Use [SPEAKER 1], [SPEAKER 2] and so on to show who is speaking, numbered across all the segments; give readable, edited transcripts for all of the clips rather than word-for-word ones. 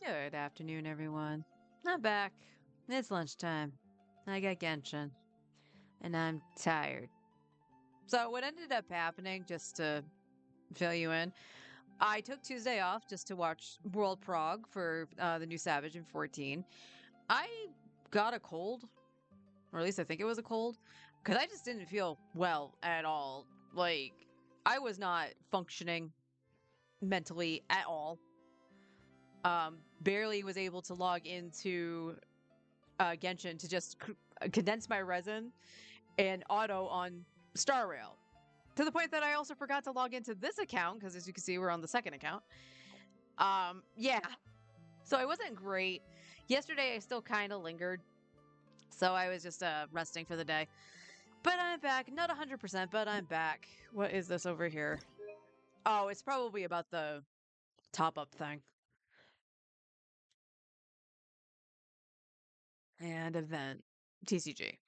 [SPEAKER 1] Good afternoon, everyone. I'm back. It's lunchtime. I got Genshin, and I'm tired. So, what ended up happening, just to fill you in, I took Tuesday off just to watch World Prog for the new Savage in 14. I got a cold, or at least I think it was a cold, because I just didn't feel well at all. Like, I was not functioning mentally at all. Barely was able to log into Genshin to just condense my resin and auto on Star Rail. To the point that I also forgot to log into this account because, as you can see, we're on the second account. Yeah. So I wasn't great. Yesterday, I still kind of lingered. So I was just resting for the day. But I'm back. Not 100%, but I'm back. What is this over here? Oh, it's probably about the top up thing. And event. TCG.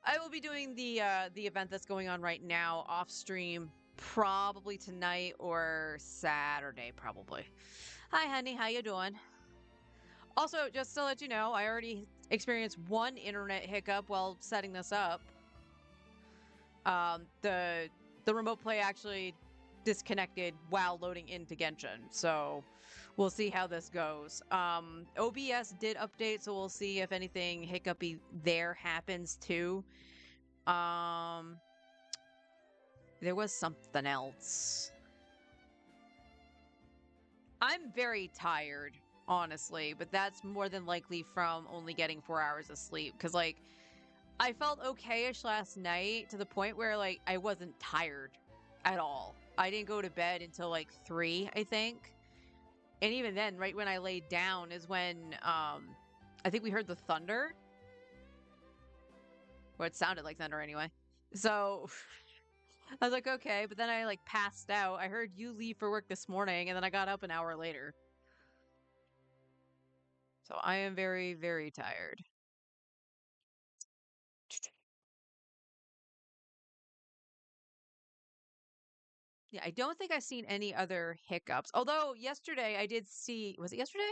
[SPEAKER 1] I will be doing the event that's going on right now off stream, probably tonight or Saturday, probably. Hi, honey, how you doing? Also, just to let you know, I already experienced one internet hiccup while setting this up. The remote play actually disconnected while loading into Genshin, so we'll see how this goes. OBS did update, so we'll see if anything hiccupy there happens too. There was something else. I'm very tired, honestly, but that's more than likely from only getting 4 hours of sleep. Because, like, I felt okay-ish last night to the point where, like, I wasn't tired at all. I didn't go to bed until, like, 3, I think. And even then, right when I laid down is when, I think we heard the thunder. Or it sounded like thunder anyway. So... I was like, okay, but then I like passed out. I heard you leave for work this morning, and then I got up an hour later. So I am very, very tired. Yeah, I don't think I've seen any other hiccups. Although yesterday I did see, was it yesterday?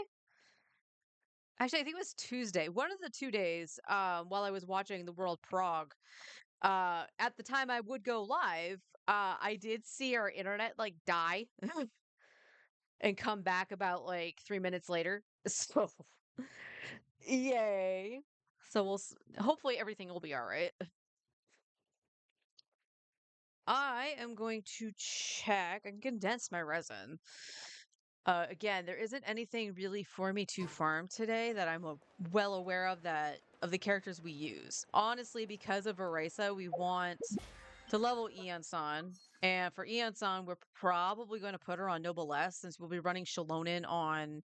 [SPEAKER 1] Actually, I think it was Tuesday. One of the 2 days, while I was watching the World Prog, at the time I would go live, I did see our internet like die and come back about like 3 minutes later. So yay. So hopefully everything will be all right. I am going to check and condense my resin. Again, there isn't anything really for me to farm today that I'm well aware of of the characters we use. Honestly, because of Erasa, we want to level Eon-san. And for Eon-san, we're probably going to put her on Noblesse since we'll be running Shalonen on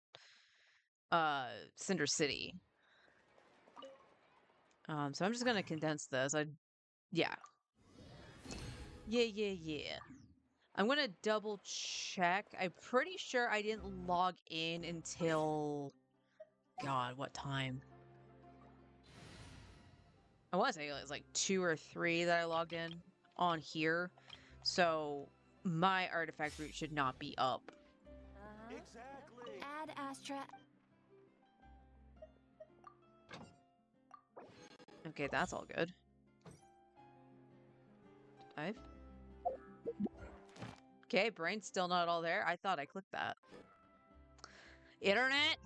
[SPEAKER 1] Cinder City. So I'm just gonna condense this. Yeah. Yeah. I'm gonna double check. I'm pretty sure I didn't log in until God, what time? I want to say it was like 2 or 3 that I logged in on here. So my artifact route should not be up.
[SPEAKER 2] Exactly. Add Astra.
[SPEAKER 1] Okay, that's all good. Dive. Okay, brain's still not all there. I thought I clicked that. Internet?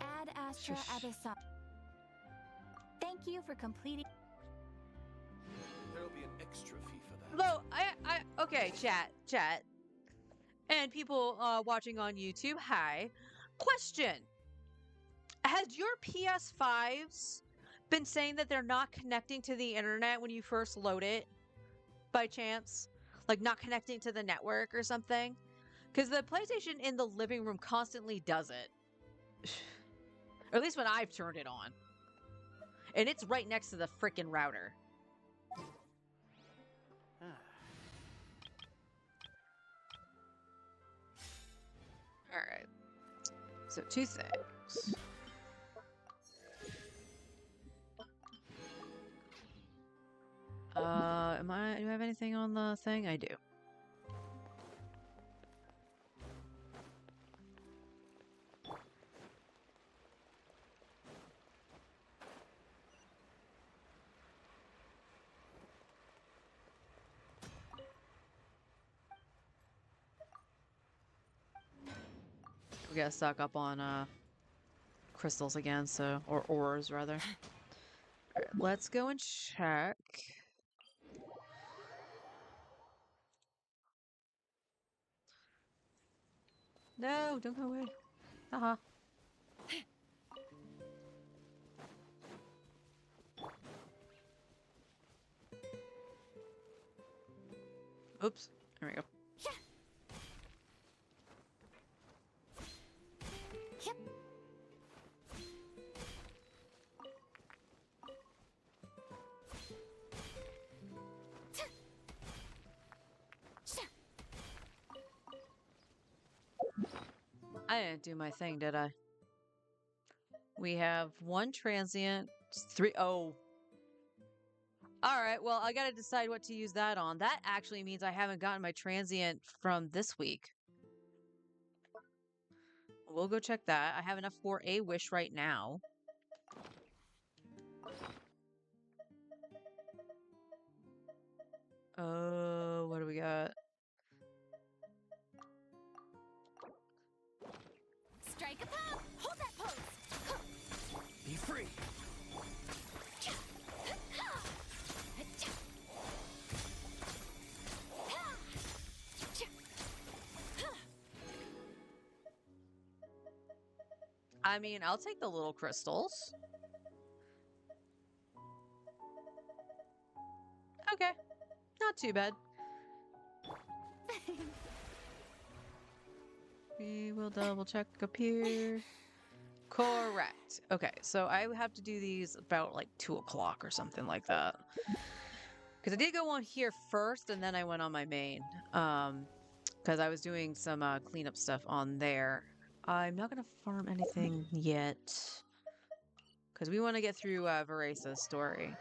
[SPEAKER 2] Add Astra Abyssal. Thank you for completing.
[SPEAKER 3] There'll be an extra fee for that.
[SPEAKER 1] Though, okay, chat. And people watching on YouTube, hi. Question. Has your PS5s been saying that they're not connecting to the internet when you first load it by chance? Like not connecting to the network or something? Because the PlayStation in the living room constantly does it. Or at least when I've turned it on. And it's right next to the freaking router. Alright. So 2 things. Do I have anything on the thing? I do. We gotta stock up on crystals again, so or ores rather. Alright, let's go and check. No, don't go away. Haha. Oops. There we go. I didn't do my thing, did I? We have one transient, three. Oh. Alright, well, I gotta decide what to use that on. That actually means I haven't gotten my transient from this week. We'll go check that. I have enough for a wish right now. What do we got?
[SPEAKER 2] Strike a pose! Hold that pose!
[SPEAKER 3] Be free.
[SPEAKER 1] I mean, I'll take the little crystals. Okay. Not too bad. We will double check up here. Correct. Okay, so I have to do these about like 2 o'clock or something like that. Because I did go on here first and then I went on my main. Because I was doing some cleanup stuff on there. I'm not going to farm anything yet. Because we want to get through Verasa's story.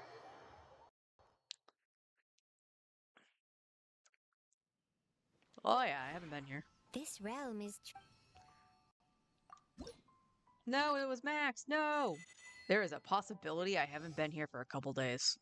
[SPEAKER 1] Oh yeah, I haven't been here.
[SPEAKER 2] This realm is...
[SPEAKER 1] No, it was Max. No! There is a possibility I haven't been here for a couple days.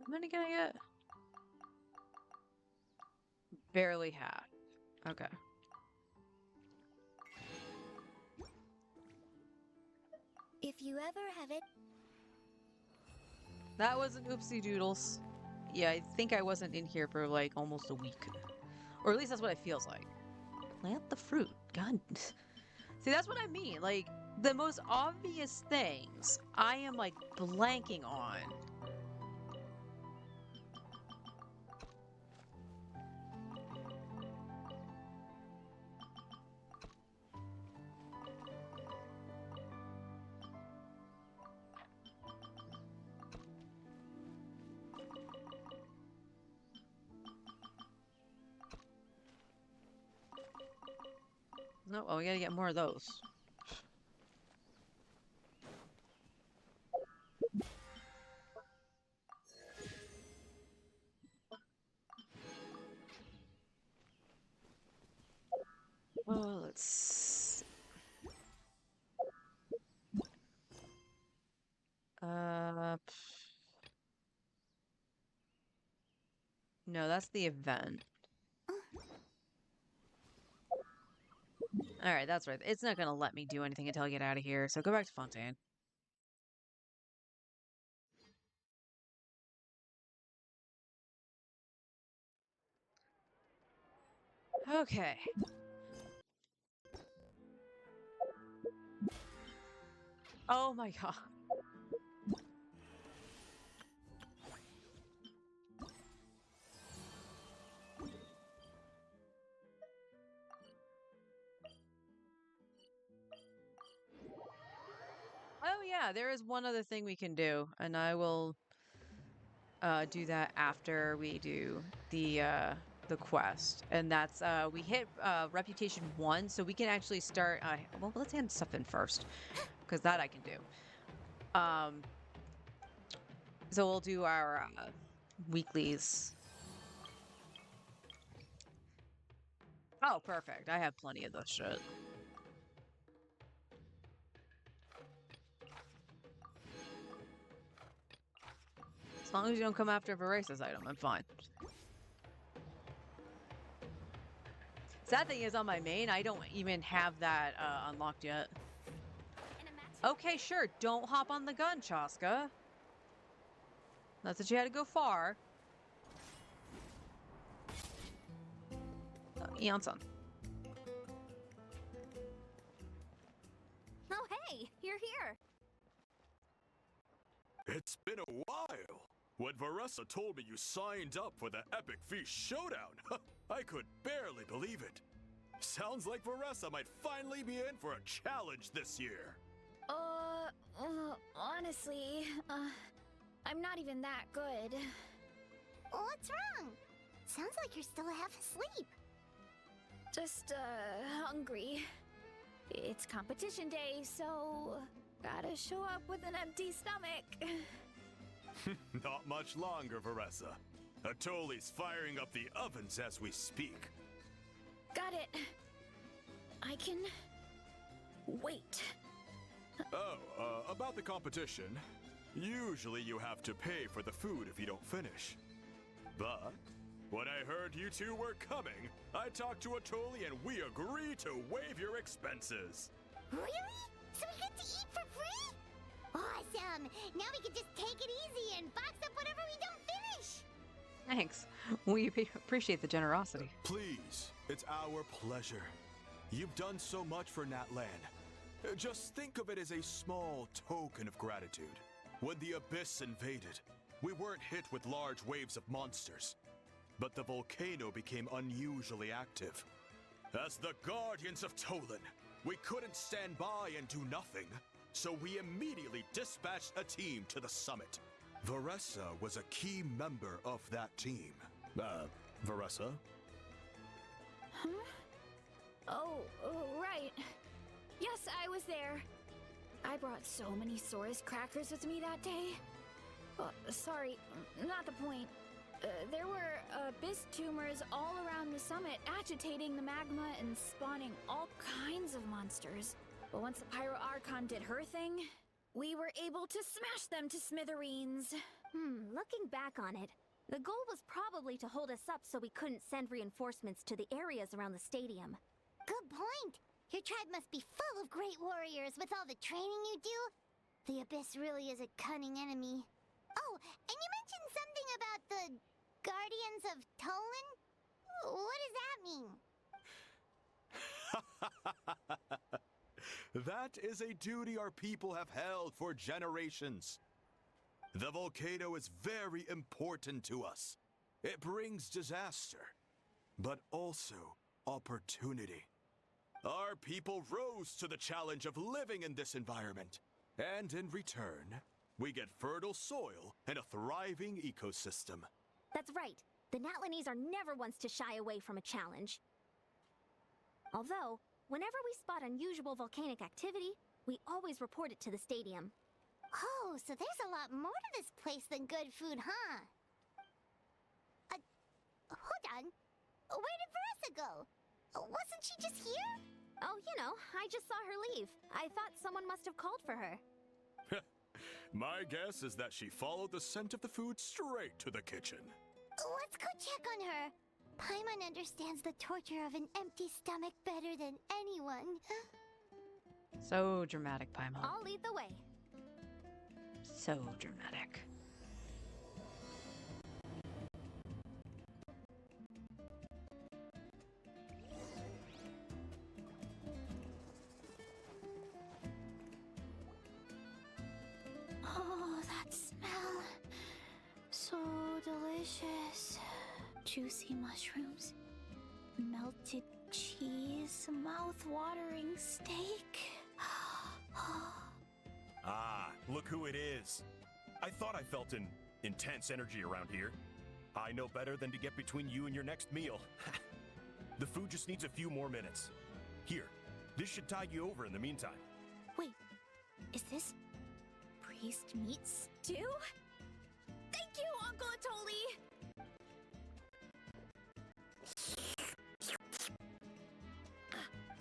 [SPEAKER 1] How many can I get? Barely half. Okay.
[SPEAKER 2] If you ever have it...
[SPEAKER 1] That was an oopsie doodles. Yeah, I think I wasn't in here for like almost a week. Or at least that's what it feels like. Plant the fruit. God. See, that's what I mean. Like, the most obvious things I am like blanking on. No, oh, we gotta get more of those. Oh, let's... No, that's the event. Alright, that's right. It's not gonna let me do anything until I get out of here, so go back to Fontaine. Okay. Oh my god. Oh yeah, there is one other thing we can do, and I will do that after we do the quest. And that's we hit reputation 1, so we can actually start well, let's hand stuff in first, because that I can do. So we'll do our weeklies. Oh, perfect. I have plenty of this shit. As long as you don't come after Verace's item, I'm fine. Sad thing is, on my main, I don't even have that unlocked yet. Okay, sure. Don't hop on the gun, Chaska. Not that you had to go far. Eonson.
[SPEAKER 2] Oh, hey, you're here.
[SPEAKER 4] It's been a while. When Varessa told me you signed up for the Epic Feast Showdown, I could barely believe it. Sounds like Varessa might finally be in for a challenge this year.
[SPEAKER 2] Honestly, I'm not even that good. What's wrong? Sounds like you're still half asleep. Just, hungry. It's competition day, so gotta show up with an empty stomach.
[SPEAKER 4] Not much longer, Varessa. Atoli's firing up the ovens as we speak.
[SPEAKER 2] Got it. I can wait.
[SPEAKER 4] Oh, about the competition. Usually you have to pay for the food if you don't finish. But when I heard you two were coming, I talked to Atoli and we agreed to waive your expenses.
[SPEAKER 2] Really? So we get to eat for free? Awesome! Now we can just take it easy and box up whatever we don't finish!
[SPEAKER 1] Thanks. We appreciate the generosity.
[SPEAKER 4] Please, it's our pleasure. You've done so much for Natlan. Just think of it as a small token of gratitude. When the Abyss invaded, we weren't hit with large waves of monsters, but the volcano became unusually active. As the Guardians of Tolan, we couldn't stand by and do nothing, so we immediately dispatched a team to the summit. Varessa was a key member of that team. Varessa?
[SPEAKER 2] Huh? Oh, right. Yes, I was there. I brought so many Saurus crackers with me that day. Sorry, not the point. There were abyss tumors all around the summit, agitating the magma and spawning all kinds of monsters. But once the Pyro Archon did her thing, we were able to smash them to smithereens.
[SPEAKER 5] Looking back on it, the goal was probably to hold us up so we couldn't send reinforcements to the areas around the stadium.
[SPEAKER 2] Good point. Your tribe must be full of great warriors with all the training you do. The Abyss really is a cunning enemy. Oh, and you mentioned something about the Guardians of Tolan? What does that mean?
[SPEAKER 4] That is a duty our people have held for generations. The volcano is very important to us. It brings disaster, but also opportunity. Our people rose to the challenge of living in this environment, and in return, we get fertile soil and a thriving ecosystem.
[SPEAKER 5] That's right. The Natlanese are never ones to shy away from a challenge. Although, whenever we spot unusual volcanic activity, we always report it to the stadium.
[SPEAKER 2] Oh, so there's a lot more to this place than good food, huh? Hold on. Where did Versa go? Wasn't she just here?
[SPEAKER 5] Oh, I just saw her leave. I thought someone must have called for her.
[SPEAKER 4] My guess is that she followed the scent of the food straight to the kitchen.
[SPEAKER 2] Let's go check on her. Paimon understands the torture of an empty stomach better than anyone.
[SPEAKER 1] So dramatic, Paimon.
[SPEAKER 5] I'll lead the way.
[SPEAKER 1] So dramatic.
[SPEAKER 2] Oh, that smell. So delicious. Juicy mushrooms, melted cheese, mouth-watering steak.
[SPEAKER 6] Ah, look who it is. I thought I felt an intense energy around here. I know better than to get between you and your next meal. The food just needs a few more minutes. Here, this should tide you over in the meantime.
[SPEAKER 2] Wait, is this priest meat stew? Thank you, Uncle Atoli!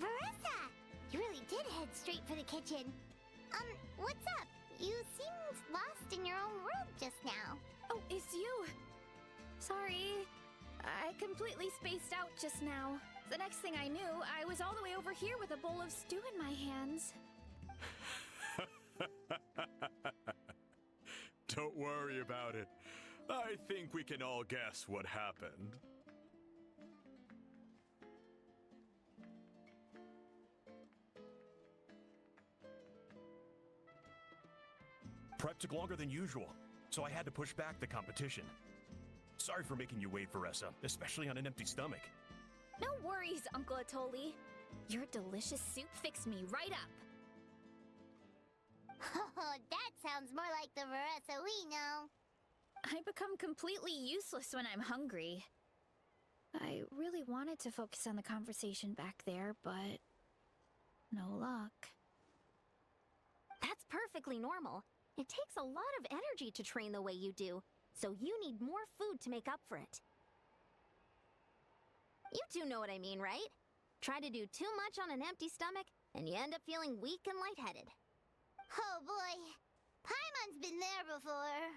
[SPEAKER 2] Veressa! You really did head straight for the kitchen. What's up? You seemed lost in your own world just now. Oh, it's you! Sorry. I completely spaced out just now. The next thing I knew, I was all the way over here with a bowl of stew in my hands.
[SPEAKER 4] Don't worry about it. I think we can all guess what happened.
[SPEAKER 6] Prep took longer than usual, so I had to push back the competition. Sorry for making you wait, Varessa, especially on an empty stomach.
[SPEAKER 2] No worries, Uncle Atoli. Your delicious soup fixed me right up.
[SPEAKER 5] Oh, that sounds more like the Varessa we know.
[SPEAKER 2] I become completely useless when I'm hungry. I really wanted to focus on the conversation back there, but no luck.
[SPEAKER 5] That's perfectly normal. It takes a lot of energy to train the way you do, so you need more food to make up for it. You two know what I mean, right? Try to do too much on an empty stomach, and you end up feeling weak and lightheaded. Oh boy, Paimon's been there before.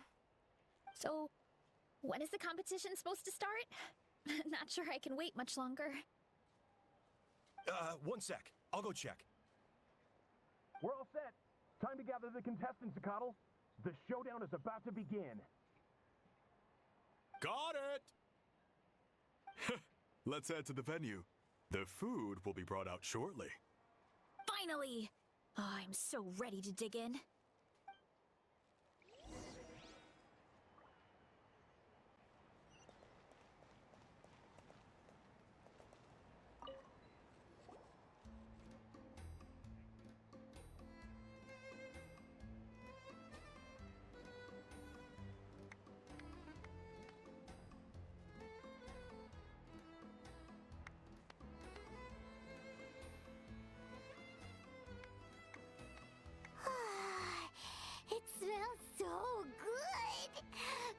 [SPEAKER 2] So, when is the competition supposed to start? Not sure I can wait much longer.
[SPEAKER 6] 1 sec. I'll go check.
[SPEAKER 7] We're all set. Time to gather the contestants, Coddle. The showdown is about to begin.
[SPEAKER 4] Got it! Let's head to the venue. The food will be brought out shortly.
[SPEAKER 2] Finally! Oh, I'm so ready to dig in.
[SPEAKER 5] It smells so good!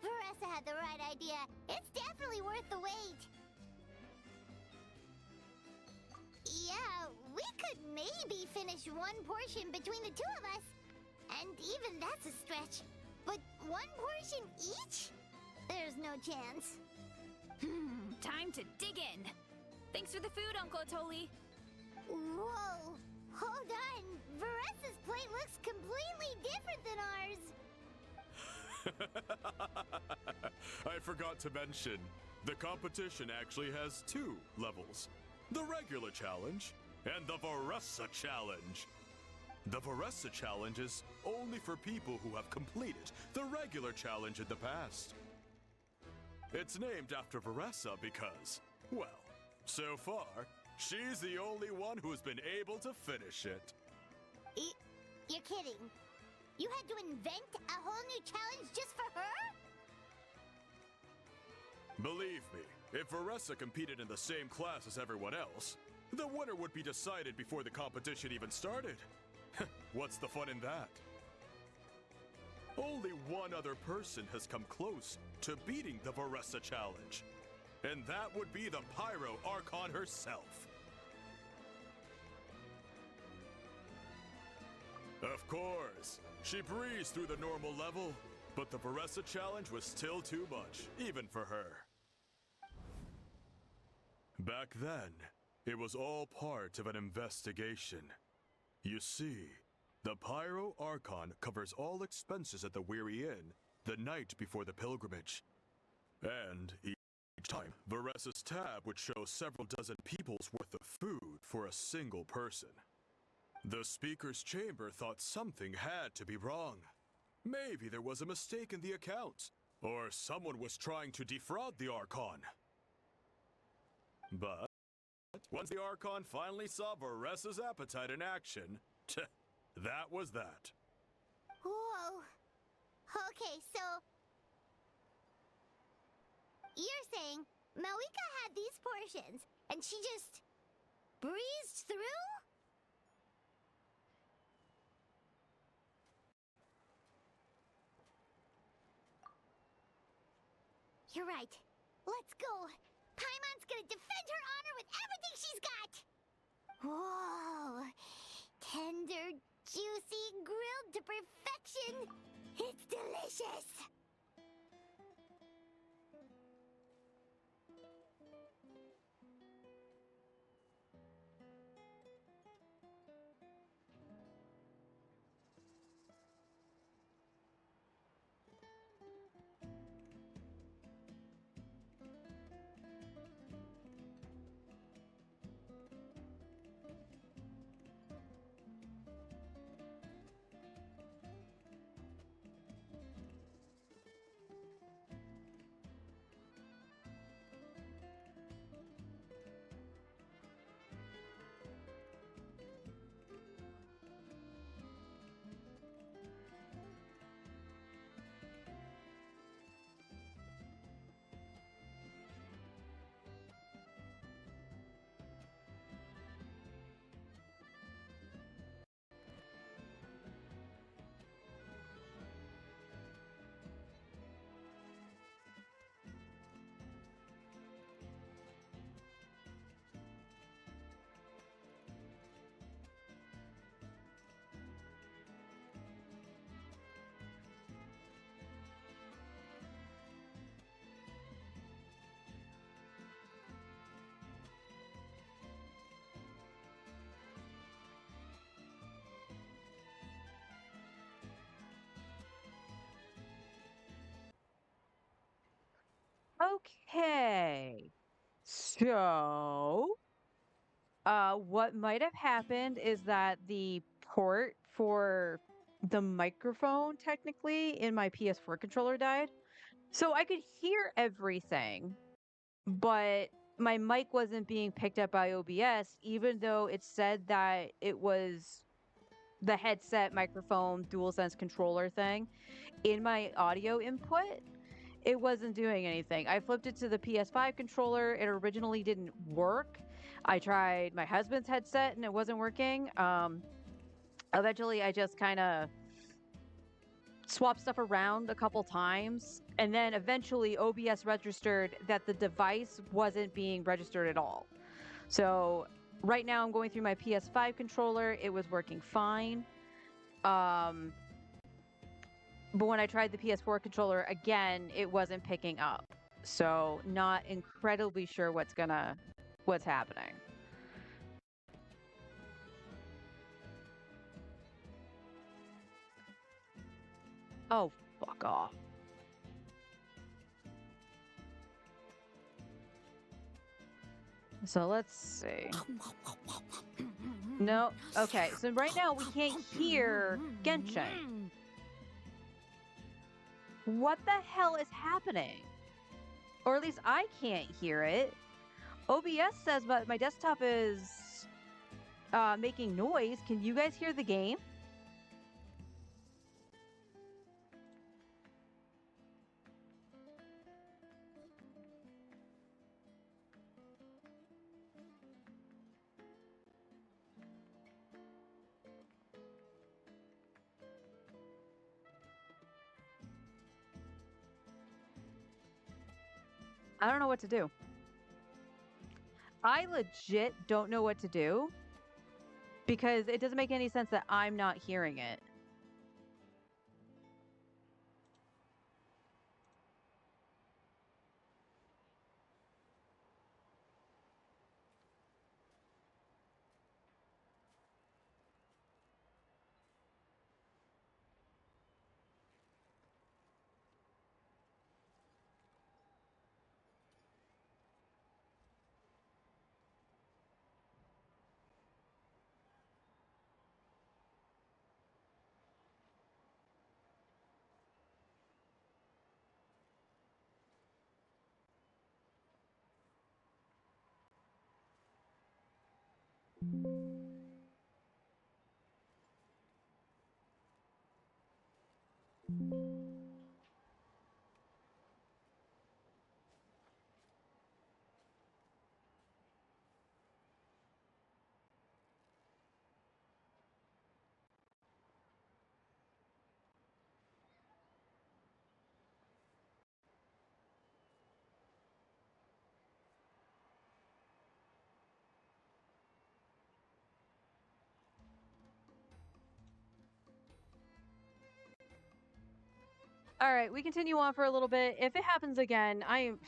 [SPEAKER 5] Varessa had the right idea. It's definitely worth the wait. Yeah, we could maybe finish one portion between the two of us. And even that's a stretch. But one portion each? There's no chance.
[SPEAKER 2] Time to dig in. Thanks for the food, Uncle Atoli.
[SPEAKER 5] Whoa! Hold on! Varessa's plate looks completely different than ours!
[SPEAKER 4] I forgot to mention, the competition actually has 2 levels. The regular challenge and the Varessa challenge. The Varessa challenge is only for people who have completed the regular challenge in the past. It's named after Varessa because, well, so far, she's the only one who's been able to finish it.
[SPEAKER 5] You're kidding. You had to invent a whole new challenge just for her?
[SPEAKER 4] Believe me, if Varessa competed in the same class as everyone else, the winner would be decided before the competition even started. What's the fun in that? Only one other person has come close to beating the Varessa challenge, and that would be the Pyro Archon herself. Of course, she breezed through the normal level, but the Varessa challenge was still too much, even for her. Back then, it was all part of an investigation. You see, the Pyro Archon covers all expenses at the Weary Inn the night before the pilgrimage. And each time, Varessa's tab would show several dozen people's worth of food for a single person. The speaker's chamber thought something had to be wrong. Maybe there was a mistake in the account, or someone was trying to defraud the Archon. But once the Archon finally saw Varessa's appetite in action, that was that.
[SPEAKER 5] Whoa. Okay, so... You're saying Malika had these portions, and she just... breezed through? You're right. Let's go. Paimon's gonna defend her honor with everything she's got! Whoa! Tender, juicy, grilled to perfection! It's delicious!
[SPEAKER 1] Okay. So, what might have happened is that the port for the microphone, technically, in my PS4 controller died. So I could hear everything, but my mic wasn't being picked up by OBS, even though it said that it was the headset microphone DualSense controller thing in my audio input. It wasn't doing anything. I flipped it to the PS5 controller. It originally didn't work. I tried my husband's headset and it wasn't working. Eventually, I just kind of swapped stuff around a couple times. And then eventually, OBS registered that the device wasn't being registered at all. So right now, I'm going through my PS5 controller. It was working fine. But when I tried the PS4 controller again, it wasn't picking up. So not incredibly sure what's happening. Oh, fuck off. So let's see. No, okay. So right now we can't hear Genshin. What the hell is happening? Or at least I can't hear it. OBS says my desktop is making noise. Can you guys hear the game? I don't know what to do. I legit don't know what to do because it doesn't make any sense that I'm not hearing it. All right, we continue on for a little bit. If it happens again, I'm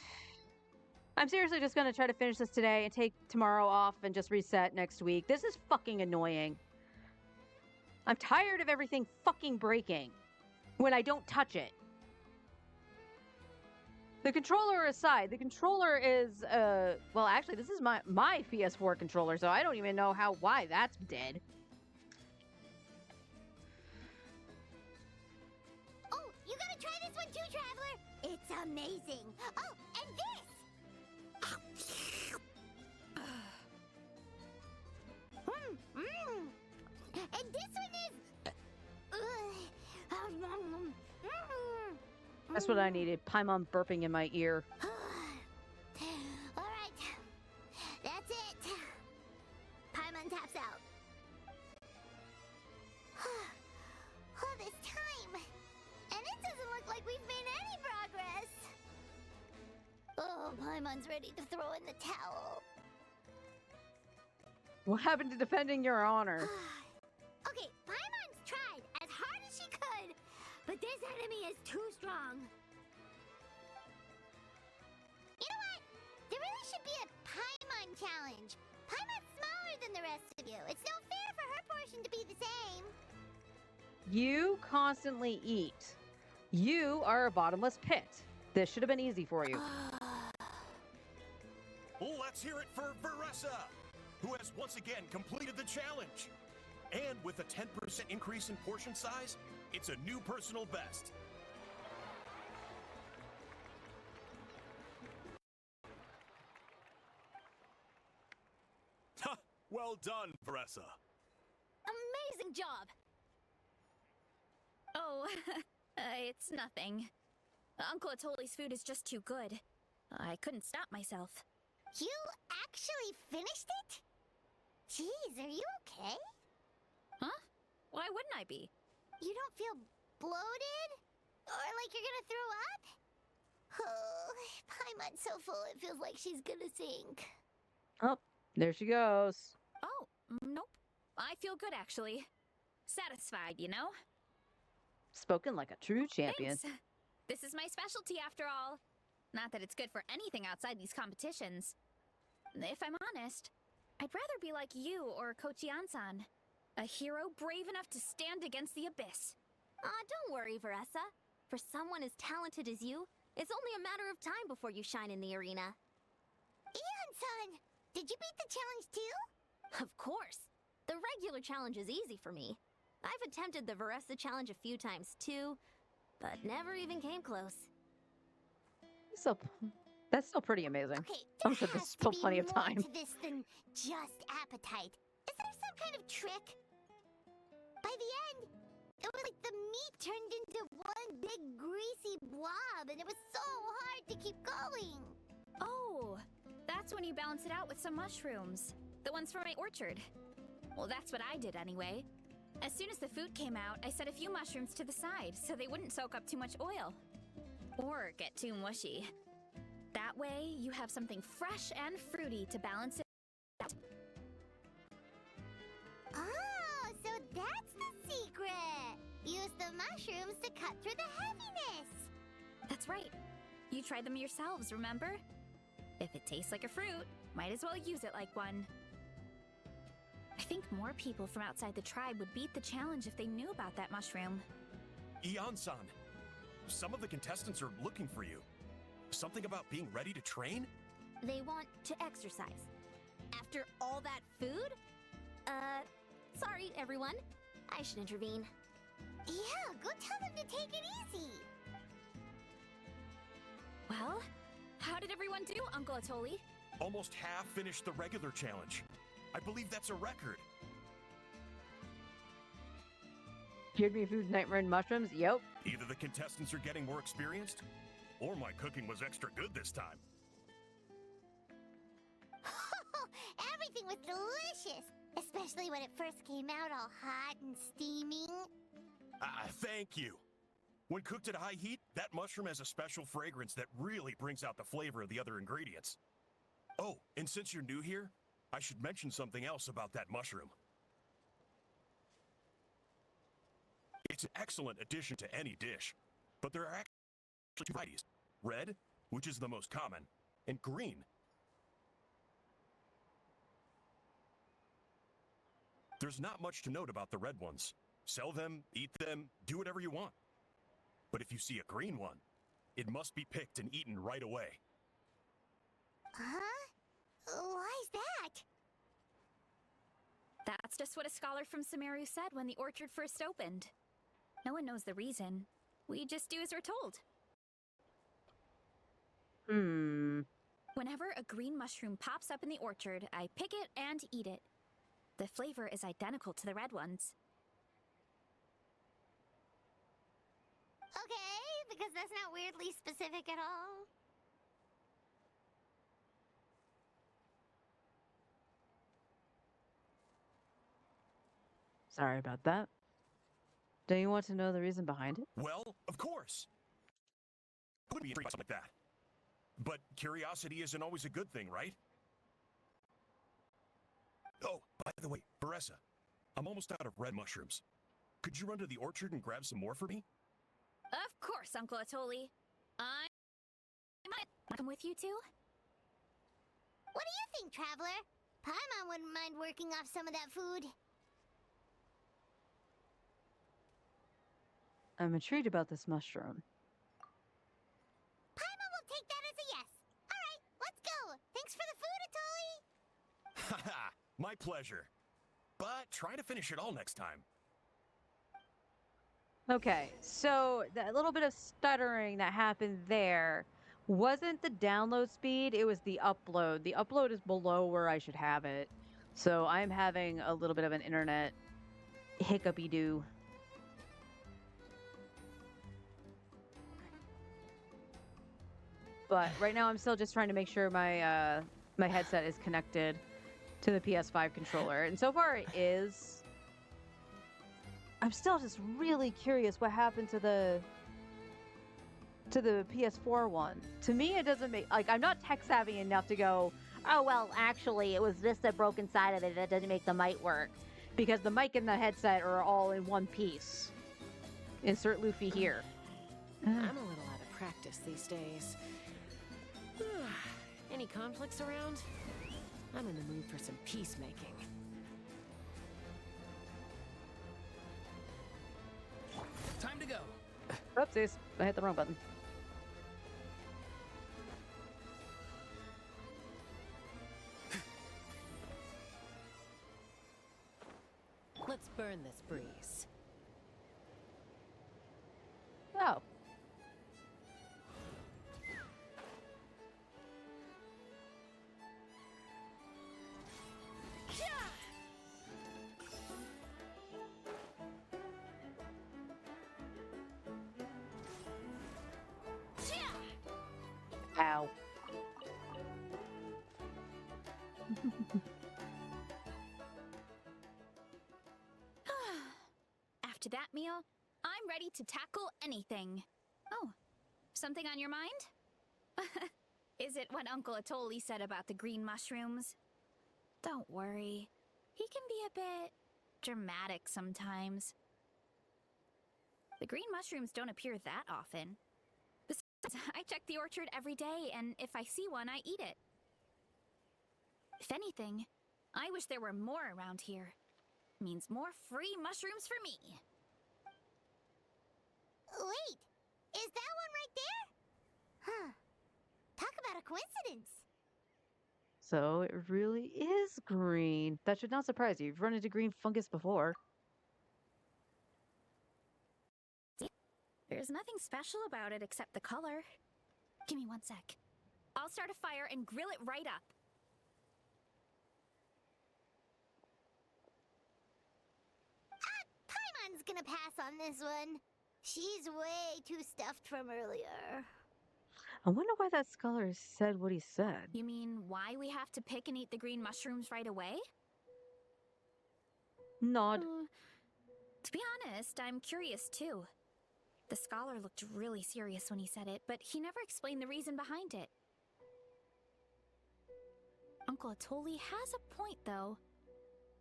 [SPEAKER 1] seriously just gonna try to finish this today and take tomorrow off and just reset next week. This is fucking annoying. I'm tired of everything fucking breaking when I don't touch it. The controller aside, the controller is well, actually this is my PS4 controller, so I don't even know why that's dead.
[SPEAKER 5] Oh, you gotta try this one too, Traveler. It's amazing. Oh, and this. And this one is.
[SPEAKER 1] That's what I needed. Paimon burping in my ear.
[SPEAKER 5] All right, that's it. Paimon taps out. All this time, and it doesn't look like we've made any progress. Oh, Paimon's ready to throw in the towel.
[SPEAKER 1] What happened to defending your honor?
[SPEAKER 5] Okay, Paimon's tried as hard as she could, but this enemy is too strong. You know what? There really should be a Paimon challenge. Paimon's smaller than the rest of you. It's no fair for her portion to be the same.
[SPEAKER 1] You constantly eat. You are a bottomless pit. This should have been easy for you.
[SPEAKER 6] Let's hear it for Veressa, who has once again completed the challenge. And with a 10% increase in portion size, it's a new personal best.
[SPEAKER 4] Ha! Well done, Veressa.
[SPEAKER 2] Amazing job! Oh, it's nothing. Uncle Atoli's food is just too good. I couldn't stop myself.
[SPEAKER 5] You actually finished it? Jeez, are you okay?
[SPEAKER 2] Huh? Why wouldn't I be?
[SPEAKER 5] You don't feel bloated? Or like you're gonna throw up? Oh, Paimon's so full it feels like she's gonna sink.
[SPEAKER 1] Oh, there she goes.
[SPEAKER 2] Oh, nope. I feel good, actually. Satisfied, you know?
[SPEAKER 1] Spoken like a true champion.
[SPEAKER 2] Thanks. This is my specialty, after all. Not that it's good for anything outside these competitions. If I'm honest, I'd rather be like you or Coach Yansan. A hero brave enough to stand against the abyss.
[SPEAKER 8] Aw, don't worry, Veressa. For someone as talented as you, it's only a matter of time before you shine in the arena.
[SPEAKER 5] Ian-san, did you beat the challenge too?
[SPEAKER 8] Of course. The regular challenge is easy for me. I've attempted the Veressa challenge a few times too, but never even came close.
[SPEAKER 1] So, that's still pretty amazing.
[SPEAKER 5] Okay,
[SPEAKER 1] I'm
[SPEAKER 5] there
[SPEAKER 1] sure
[SPEAKER 5] has
[SPEAKER 1] there's
[SPEAKER 5] to
[SPEAKER 1] still
[SPEAKER 5] be
[SPEAKER 1] plenty of
[SPEAKER 5] more
[SPEAKER 1] time.
[SPEAKER 5] to this than just appetite. Is there some kind of trick? By the end, it was like the meat turned into one big greasy blob, and it was so hard to keep going.
[SPEAKER 2] Oh, that's when you balance it out with some mushrooms. The ones from my orchard. Well, that's what I did anyway. As soon as the food came out, I set a few mushrooms to the side so they wouldn't soak up too much oil. Or get too mushy. That way, you have something fresh and fruity to balance it out.
[SPEAKER 5] Oh, so that's the secret. Use the mushrooms to cut through the heaviness.
[SPEAKER 2] That's right. You tried them yourselves, remember? If it tastes like a fruit, might as well use it like one. I think more people from outside the tribe would beat the challenge if they knew about that mushroom.
[SPEAKER 6] Ian-san, some of the contestants are looking for you. Something about being ready to train?
[SPEAKER 8] They want to exercise. After all that food? Sorry, everyone. I should intervene.
[SPEAKER 5] Yeah, go tell them to take it easy.
[SPEAKER 2] Well, how did everyone do, Uncle Atoli?
[SPEAKER 6] Almost half finished the regular challenge. I believe that's a record.
[SPEAKER 1] Cured me food, nightmare, and mushrooms? Yep.
[SPEAKER 6] Either the contestants are getting more experienced, or my cooking was extra good this time.
[SPEAKER 5] Everything was delicious, especially when it first came out all hot and steaming.
[SPEAKER 6] Thank you. When cooked at high heat, that mushroom has a special fragrance that really brings out the flavor of the other ingredients. Oh, and since you're new here, I should mention something else about that mushroom. It's an excellent addition to any dish, but there are actually two varieties. Red, which is the most common, and green. There's not much to note about the red ones. Sell them, eat them, do whatever you want. But if you see a green one, it must be picked and eaten right away.
[SPEAKER 5] Huh? Why's that?
[SPEAKER 2] That's just what a scholar from Sumeru said when the orchard first opened. No one knows the reason. We just do as we're told. Whenever a green mushroom pops up in the orchard, I pick it and eat it. The flavor is identical to the red ones.
[SPEAKER 5] Okay, because that's not weirdly specific at all.
[SPEAKER 1] Sorry about that. Do you want to know the reason behind it?
[SPEAKER 6] Well, of course. I would be intrigued by something like that. But curiosity isn't always a good thing, right? Oh, by the way, Veressa, I'm almost out of red mushrooms. Could you run to the orchard and grab some more for me?
[SPEAKER 2] Of course, Uncle Atoli. I might come with you too?
[SPEAKER 5] What do you think, Traveler? Paimon wouldn't mind working off some of that food.
[SPEAKER 1] I'm intrigued about this mushroom.
[SPEAKER 5] Paimon will take that as a yes. All right, let's go. Thanks for the food, Atoli.
[SPEAKER 6] My pleasure. But try to finish it all next time.
[SPEAKER 1] Okay, so that little bit of stuttering that happened there wasn't the download speed, it was the upload. The upload is below where I should have it. So I'm having a little bit of an internet hiccupy do. But right now I'm still just trying to make sure my my headset is connected to the PS5 controller. And so far it is. I'm still just really curious what happened to the PS4 one. To me, it doesn't make, like, I'm not tech savvy enough to go, oh, well, actually, it was this that broke inside of it that doesn't make the mic work. Because the mic and the headset are all in one piece. Insert Luffy here.
[SPEAKER 9] I'm a little out of practice these days. Any conflicts around? I'm in the mood for some peacemaking.
[SPEAKER 3] Time to go.
[SPEAKER 1] Oopsies, I hit the wrong button.
[SPEAKER 9] Let's burn this breeze.
[SPEAKER 1] Oh. Ow.
[SPEAKER 2] After that meal, I'm ready to tackle anything. Oh, something on your mind? Is it what Uncle Atoli said about the green mushrooms? Don't worry. He can be a bit dramatic sometimes. The green mushrooms don't appear that often. Besides, I check the orchard every day, and if I see one, I eat it. If anything, I wish there were more around here. Means more free mushrooms for me.
[SPEAKER 5] Wait, is that one right there? Huh. Talk about a coincidence.
[SPEAKER 1] So it really is green. That should not surprise you. You've run into green fungus before.
[SPEAKER 2] There's nothing special about it except the color. Give me 1 sec. I'll start a fire and grill it right up.
[SPEAKER 5] Paimon's gonna pass on this one. She's way too stuffed from earlier.
[SPEAKER 1] I wonder why that scholar said what he said.
[SPEAKER 2] You mean why we have to pick and eat the green mushrooms right away?
[SPEAKER 1] Nod.
[SPEAKER 2] To be honest, I'm curious too. The scholar looked really serious when he said it, but he never explained the reason behind it. Uncle Atoli has a point, though.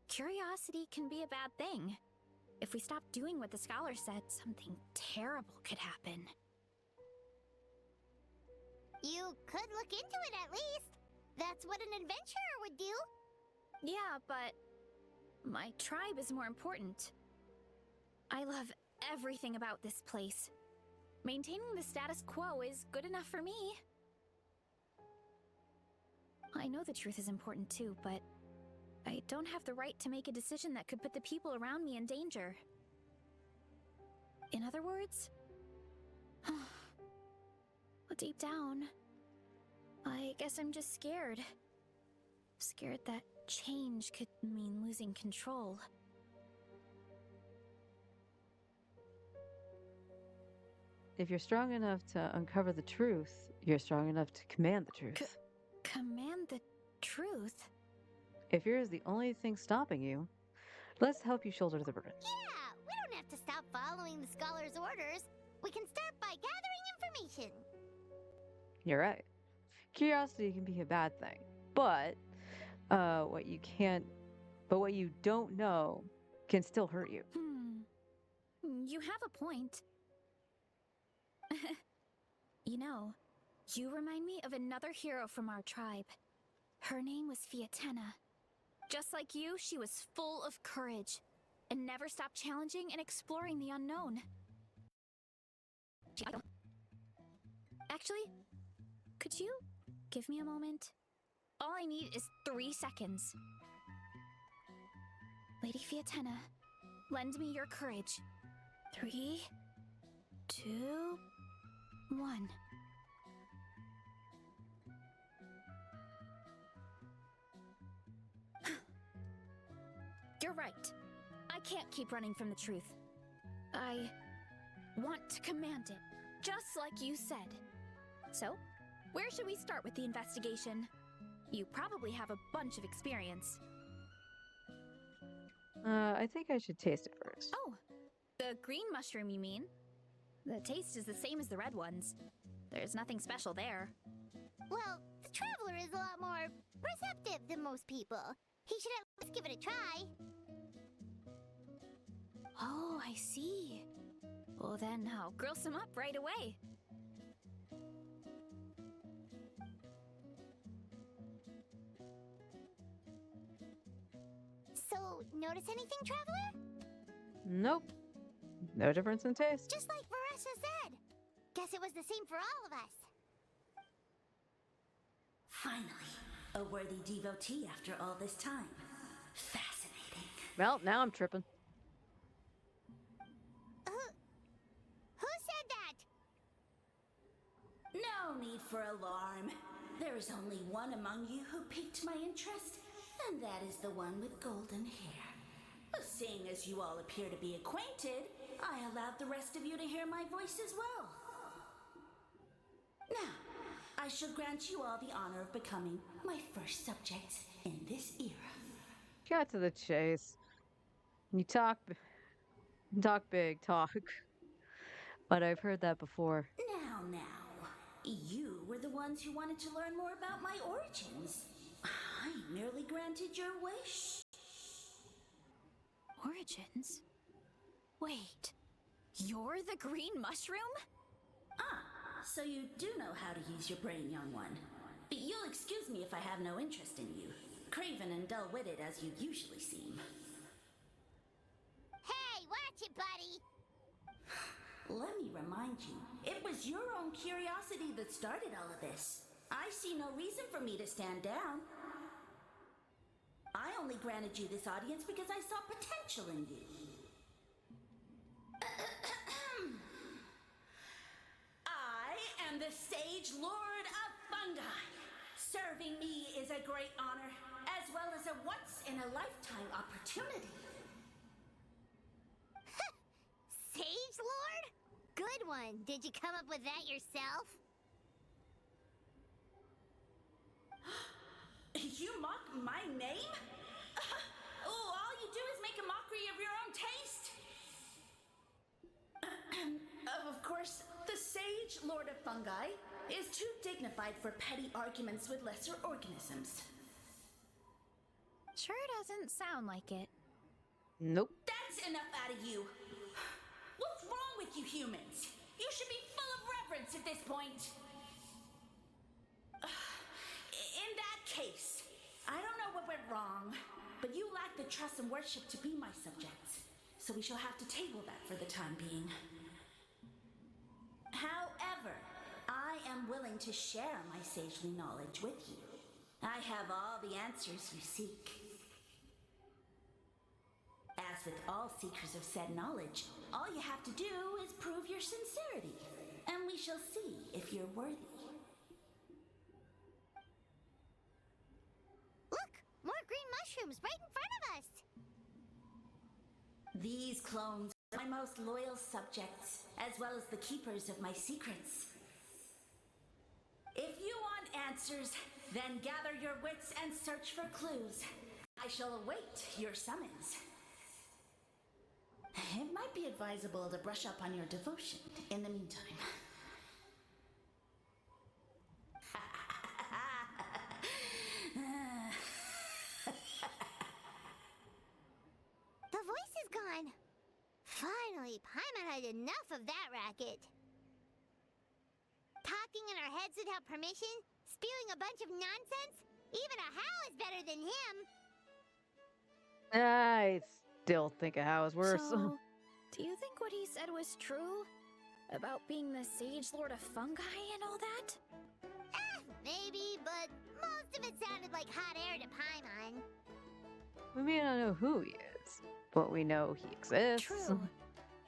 [SPEAKER 2] Curiosity can be a bad thing. If we stop doing what the scholar said, something terrible could happen.
[SPEAKER 5] You could look into it at least. That's what an adventurer would do.
[SPEAKER 2] Yeah, but my tribe is more important. I love everything about this place. Maintaining the status quo is good enough for me. I know the truth is important too, but I don't have the right to make a decision that could put the people around me in danger. In other words, deep down, I guess I'm just scared. Scared that change could mean losing control.
[SPEAKER 1] If you're strong enough to uncover the truth, you're strong enough to command the truth.
[SPEAKER 2] Command the truth?
[SPEAKER 1] If fear is the only thing stopping you, let's help you shoulder the burden.
[SPEAKER 5] Yeah, we don't have to stop following the scholar's orders. We can start by gathering information.
[SPEAKER 1] You're right. Curiosity can be a bad thing, but what you don't know can still hurt you.
[SPEAKER 2] You have a point. You know, you remind me of another hero from our tribe. Her name was Fiatena. Just like you, she was full of courage and never stopped challenging and exploring the unknown. Actually, could you give me a moment? All I need is 3 seconds. Lady Fiatena, lend me your courage. 3, 2, 1. You're right. I can't keep running from the truth. I want to command it, just like you said. So, where should we start with the investigation? You probably have a bunch of experience.
[SPEAKER 1] I think I should taste it first.
[SPEAKER 2] Oh, the green mushroom, you mean? The taste is the same as the red ones. There's nothing special there.
[SPEAKER 5] Well, the Traveler is a lot more receptive than most people. He should at least give it a try.
[SPEAKER 2] Oh, I see. Well, then I'll grill some up right away.
[SPEAKER 5] So, notice anything, Traveler?
[SPEAKER 1] Nope. No difference in taste.
[SPEAKER 5] Just like Varessa said. Guess it was the same for all of us.
[SPEAKER 10] Finally, a worthy devotee after all this time. Fascinating.
[SPEAKER 1] Well, now I'm tripping.
[SPEAKER 5] Who said that?
[SPEAKER 10] No need for alarm. There is only one among you who piqued my interest, and that is the one with golden hair. Seeing as you all appear to be acquainted, I allowed the rest of you to hear my voice as well. Now, I shall grant you all the honor of becoming my first subjects in this era.
[SPEAKER 1] Got to the chase. You talk big, talk. But I've heard that before.
[SPEAKER 10] Now, you were the ones who wanted to learn more about my origins. I merely granted your wish.
[SPEAKER 2] Origins? Wait, you're the green mushroom?
[SPEAKER 10] Ah, so you do know how to use your brain, young one. But you'll excuse me if I have no interest in you, craven and dull-witted as you usually seem.
[SPEAKER 5] Hey, watch it, buddy!
[SPEAKER 10] Let me remind you, it was your own curiosity that started all of this. I see no reason for me to stand down. I only granted you this audience because I saw potential in you. I am the Sage Lord of Fungi. Serving me is a great honor, as well as a once-in-a-lifetime opportunity.
[SPEAKER 5] Sage Lord? Good one. Did you come up with that yourself?
[SPEAKER 10] You mock my name? Oh, all you do is make a mockery of your own taste. Of course, the Sage Lord of Fungi is too dignified for petty arguments with lesser organisms.
[SPEAKER 2] Sure doesn't sound like it.
[SPEAKER 1] Nope.
[SPEAKER 10] That's enough out of you. What's wrong with you humans? You should be full of reverence at this point. In that case, I don't know what went wrong, but you lack the trust and worship to be my subjects, so we shall have to table that for the time being. However, I am willing to share my sagely knowledge with you. I have all the answers you seek. As with all seekers of said knowledge, all you have to do is prove your sincerity, and we shall see if you're worthy.
[SPEAKER 5] Look! More green mushrooms right in front of us!
[SPEAKER 10] These clones are my most loyal subjects, as well as the keepers of my secrets. If you want answers, then gather your wits and search for clues. I shall await your summons. It might be advisable to brush up on your devotion in the meantime.
[SPEAKER 5] The voice is gone. Finally, Paimon had enough of that racket. Talking in our heads without permission, spewing a bunch of nonsense. Even a How is better than him.
[SPEAKER 1] I still think a How is worse.
[SPEAKER 2] So, do you think what he said was true? About being the Sage Lord of Fungi and all that?
[SPEAKER 5] Maybe, but most of it sounded like hot air to Paimon.
[SPEAKER 1] We may not know who he is, but we know he exists.
[SPEAKER 2] True.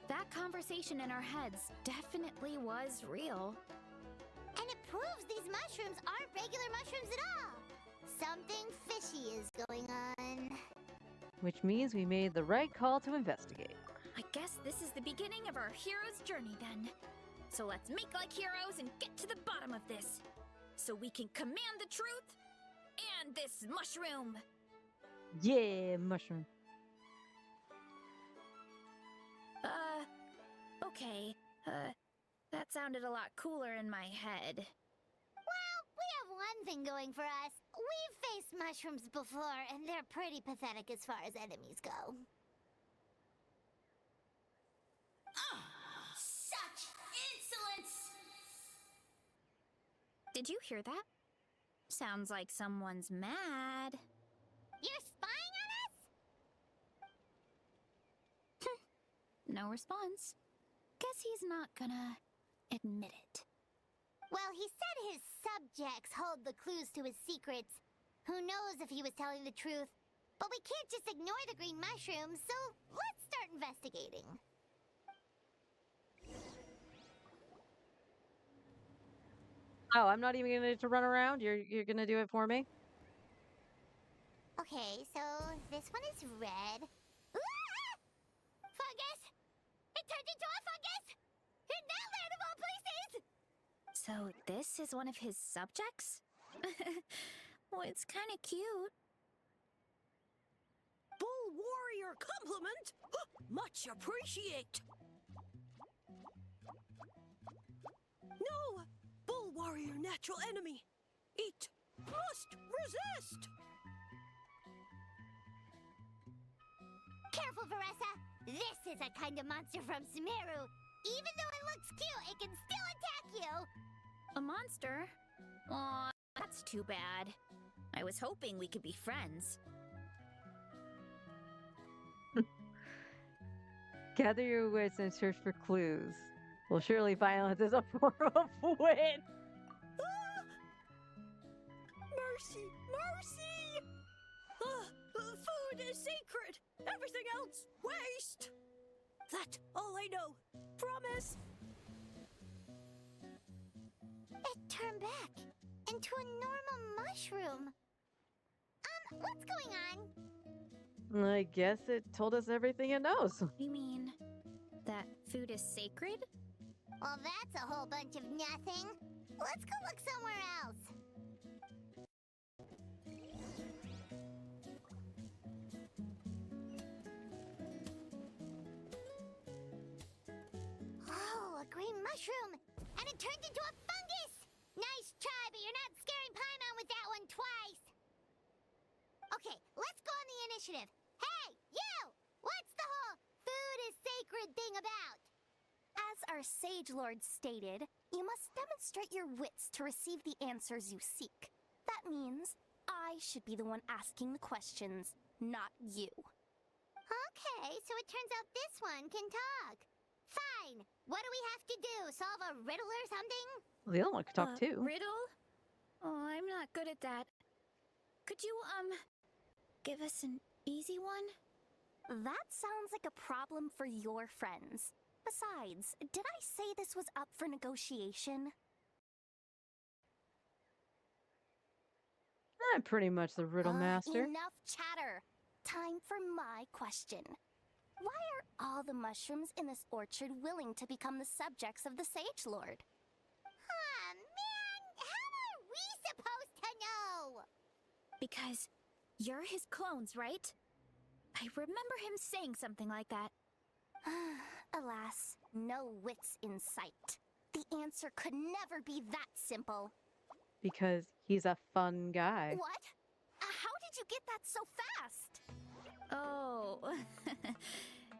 [SPEAKER 2] That conversation in our heads definitely was real.
[SPEAKER 5] And it proves these mushrooms aren't regular mushrooms at all. Something fishy is going on.
[SPEAKER 1] Which means we made the right call to investigate.
[SPEAKER 2] I guess this is the beginning of our hero's journey then. So let's make like heroes and get to the bottom of this. So we can command the truth and this mushroom.
[SPEAKER 1] Yeah, mushroom.
[SPEAKER 2] Okay. That sounded a lot cooler in my head.
[SPEAKER 5] Well, we have one thing going for us. We've faced mushrooms before, and they're pretty pathetic as far as enemies go.
[SPEAKER 10] Such insolence!
[SPEAKER 2] Did you hear that? Sounds like someone's mad.
[SPEAKER 5] You're spying on us?
[SPEAKER 2] No response. Guess he's not gonna admit it.
[SPEAKER 5] Well, he said his subjects hold the clues to his secrets. Who knows if he was telling the truth? But we can't just ignore the green mushrooms, so let's start investigating.
[SPEAKER 1] Oh, I'm not even gonna to run around. You're gonna do it for me.
[SPEAKER 5] Okay, so this one is red. Ah! Fungus! It turned into a fungus! In that land of all places!
[SPEAKER 2] So this is one of his subjects? Well, it's kind of cute.
[SPEAKER 9] Bull warrior compliment! Much appreciate! No! Bull warrior natural enemy! Eat! Must resist!
[SPEAKER 5] Careful, Veressa! This is a kind of monster from Sumeru. Even though it looks cute, it can still attack you!
[SPEAKER 2] A monster? Aw, that's too bad. I was hoping we could be friends.
[SPEAKER 1] Gather your wits and search for clues. Well, surely violence is a form of wit.
[SPEAKER 9] Ah! Mercy! Mercy! Food is sacred! Everything else, waste! That all I know. Promise!
[SPEAKER 5] It turned back into a normal mushroom. What's going on?
[SPEAKER 1] I guess it told us everything it knows.
[SPEAKER 2] You mean that food is sacred?
[SPEAKER 5] Well, that's a whole bunch of nothing. Let's go look somewhere else. Oh, a green mushroom! And it turned into a fungus! Nice try, but you're not scaring Paimon with that one twice! Okay, let's go on the initiative. Hey, you! What's the whole food is sacred thing about?
[SPEAKER 8] As our Sage Lord stated, you must demonstrate your wits to receive the answers you seek. That means I should be the one asking the questions, not you.
[SPEAKER 5] Okay, so it turns out this one can talk. Fine. What do we have to do? Solve a riddle or something?
[SPEAKER 1] Well, the other one could talk too.
[SPEAKER 2] Riddle? Oh, I'm not good at that. Could you, give us an easy one?
[SPEAKER 8] That sounds like a problem for your friends. Besides, did I say this was up for negotiation?
[SPEAKER 1] I'm pretty much the riddle master.
[SPEAKER 8] Enough chatter. Time for my question. Why are all the mushrooms in this orchard willing to become the subjects of the Sage Lord?
[SPEAKER 5] Man, how are we supposed to know?
[SPEAKER 2] Because you're his clones, right? I remember him saying something like that.
[SPEAKER 8] Alas, no wits in sight. The answer could never be that simple.
[SPEAKER 1] Because he's a fun guy.
[SPEAKER 8] What? How did you get that so fast?
[SPEAKER 2] Oh,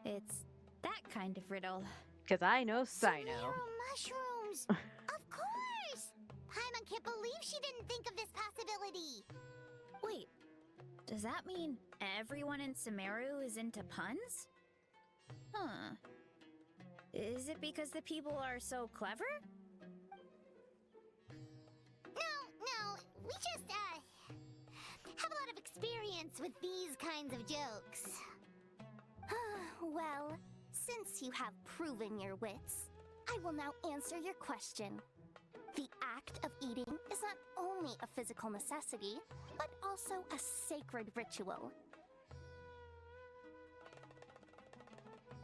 [SPEAKER 2] it's that kind of riddle.
[SPEAKER 1] Because I know Sino.
[SPEAKER 5] Sumeru mushrooms! Of course! Paimon can't believe she didn't think of this possibility.
[SPEAKER 2] Wait, does that mean everyone in Sumeru is into puns? Huh. Is it because the people are so clever?
[SPEAKER 5] No, we just, have a lot of experience with these kinds of jokes.
[SPEAKER 8] Well, since you have proven your wits, I will now answer your question. The act of eating is not only a physical necessity, but also a sacred ritual.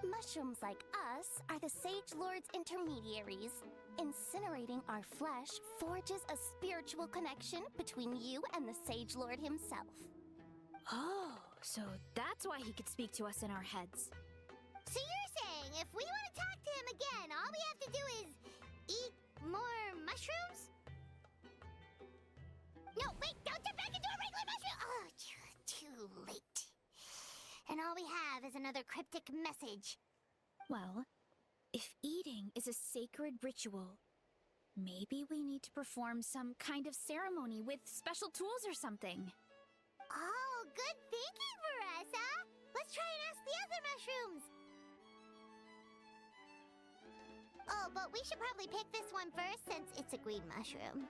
[SPEAKER 8] Mushrooms like us are the Sage Lord's intermediaries. Incinerating our flesh forges a spiritual connection between you and the Sage Lord himself.
[SPEAKER 2] Oh, so that's why he could speak to us in our heads.
[SPEAKER 5] So you're saying if we want to talk to him again, all we have to do is eat more mushrooms? No, wait, don't turn back into a regular mushroom! Oh, too late. And all we have is another cryptic message.
[SPEAKER 2] Well, if eating is a sacred ritual, maybe we need to perform some kind of ceremony with special tools or something.
[SPEAKER 5] Oh, good thinking for us, huh? Let's try and ask the other mushrooms. Oh, but we should probably pick this one first since it's a green mushroom.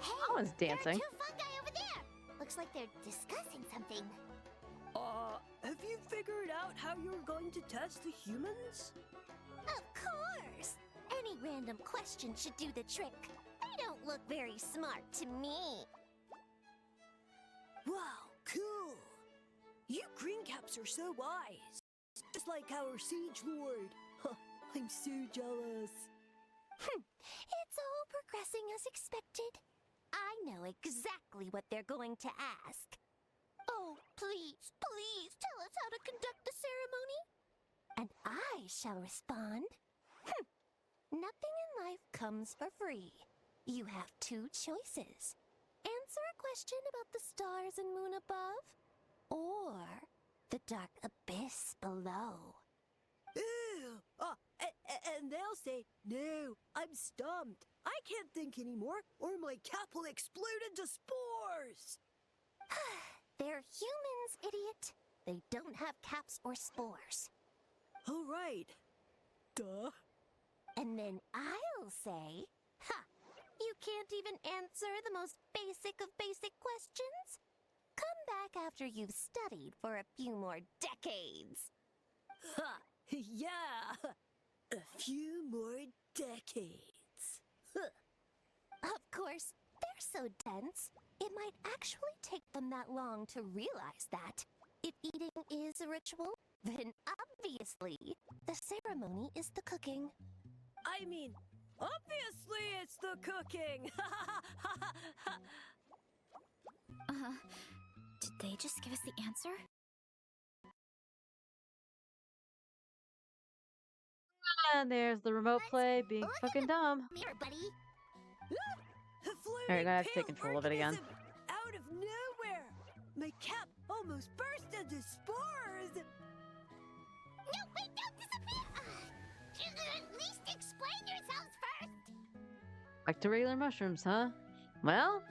[SPEAKER 1] I was dancing.
[SPEAKER 5] There are two fungi over there. Looks like they're discussing something.
[SPEAKER 9] Have you figured out how you're going to test the humans?
[SPEAKER 8] Of course! Any random question should do the trick. They don't look very smart to me.
[SPEAKER 9] Wow, cool! You green caps are so wise. Just like our Siege Lord. Huh, I'm so jealous.
[SPEAKER 8] It's all progressing as expected. I know exactly what they're going to ask. Oh, please, please tell us how to conduct the ceremony. And I shall respond. Nothing in life comes for free. You have two choices. Answer a question about the stars and moon above, or the dark abyss below.
[SPEAKER 9] Ew! And they'll say, no, I'm stumped. I can't think anymore, or my cap will explode into spores.
[SPEAKER 8] They're humans, idiot. They don't have caps or spores.
[SPEAKER 9] All right. Duh.
[SPEAKER 8] And then I'll say, you can't even answer the most basic of basic questions? Come back after you've studied for a few more decades.
[SPEAKER 9] Ha! Yeah! A few more decades.
[SPEAKER 8] Of course, they're so dense, it might actually take them that long to realize that. If eating is a ritual, then obviously the ceremony is the cooking.
[SPEAKER 9] I mean, obviously it's the cooking!
[SPEAKER 2] Did they just give us the answer?
[SPEAKER 1] And there's the remote play being fucking dumb.
[SPEAKER 5] Mirror, buddy.
[SPEAKER 1] Alright, gonna have to take control of it again.
[SPEAKER 9] Out of nowhere! My cap almost burst into spores!
[SPEAKER 5] No, wait, don't disappear! At least explain yourselves first!
[SPEAKER 1] Back to regular mushrooms, huh? Well,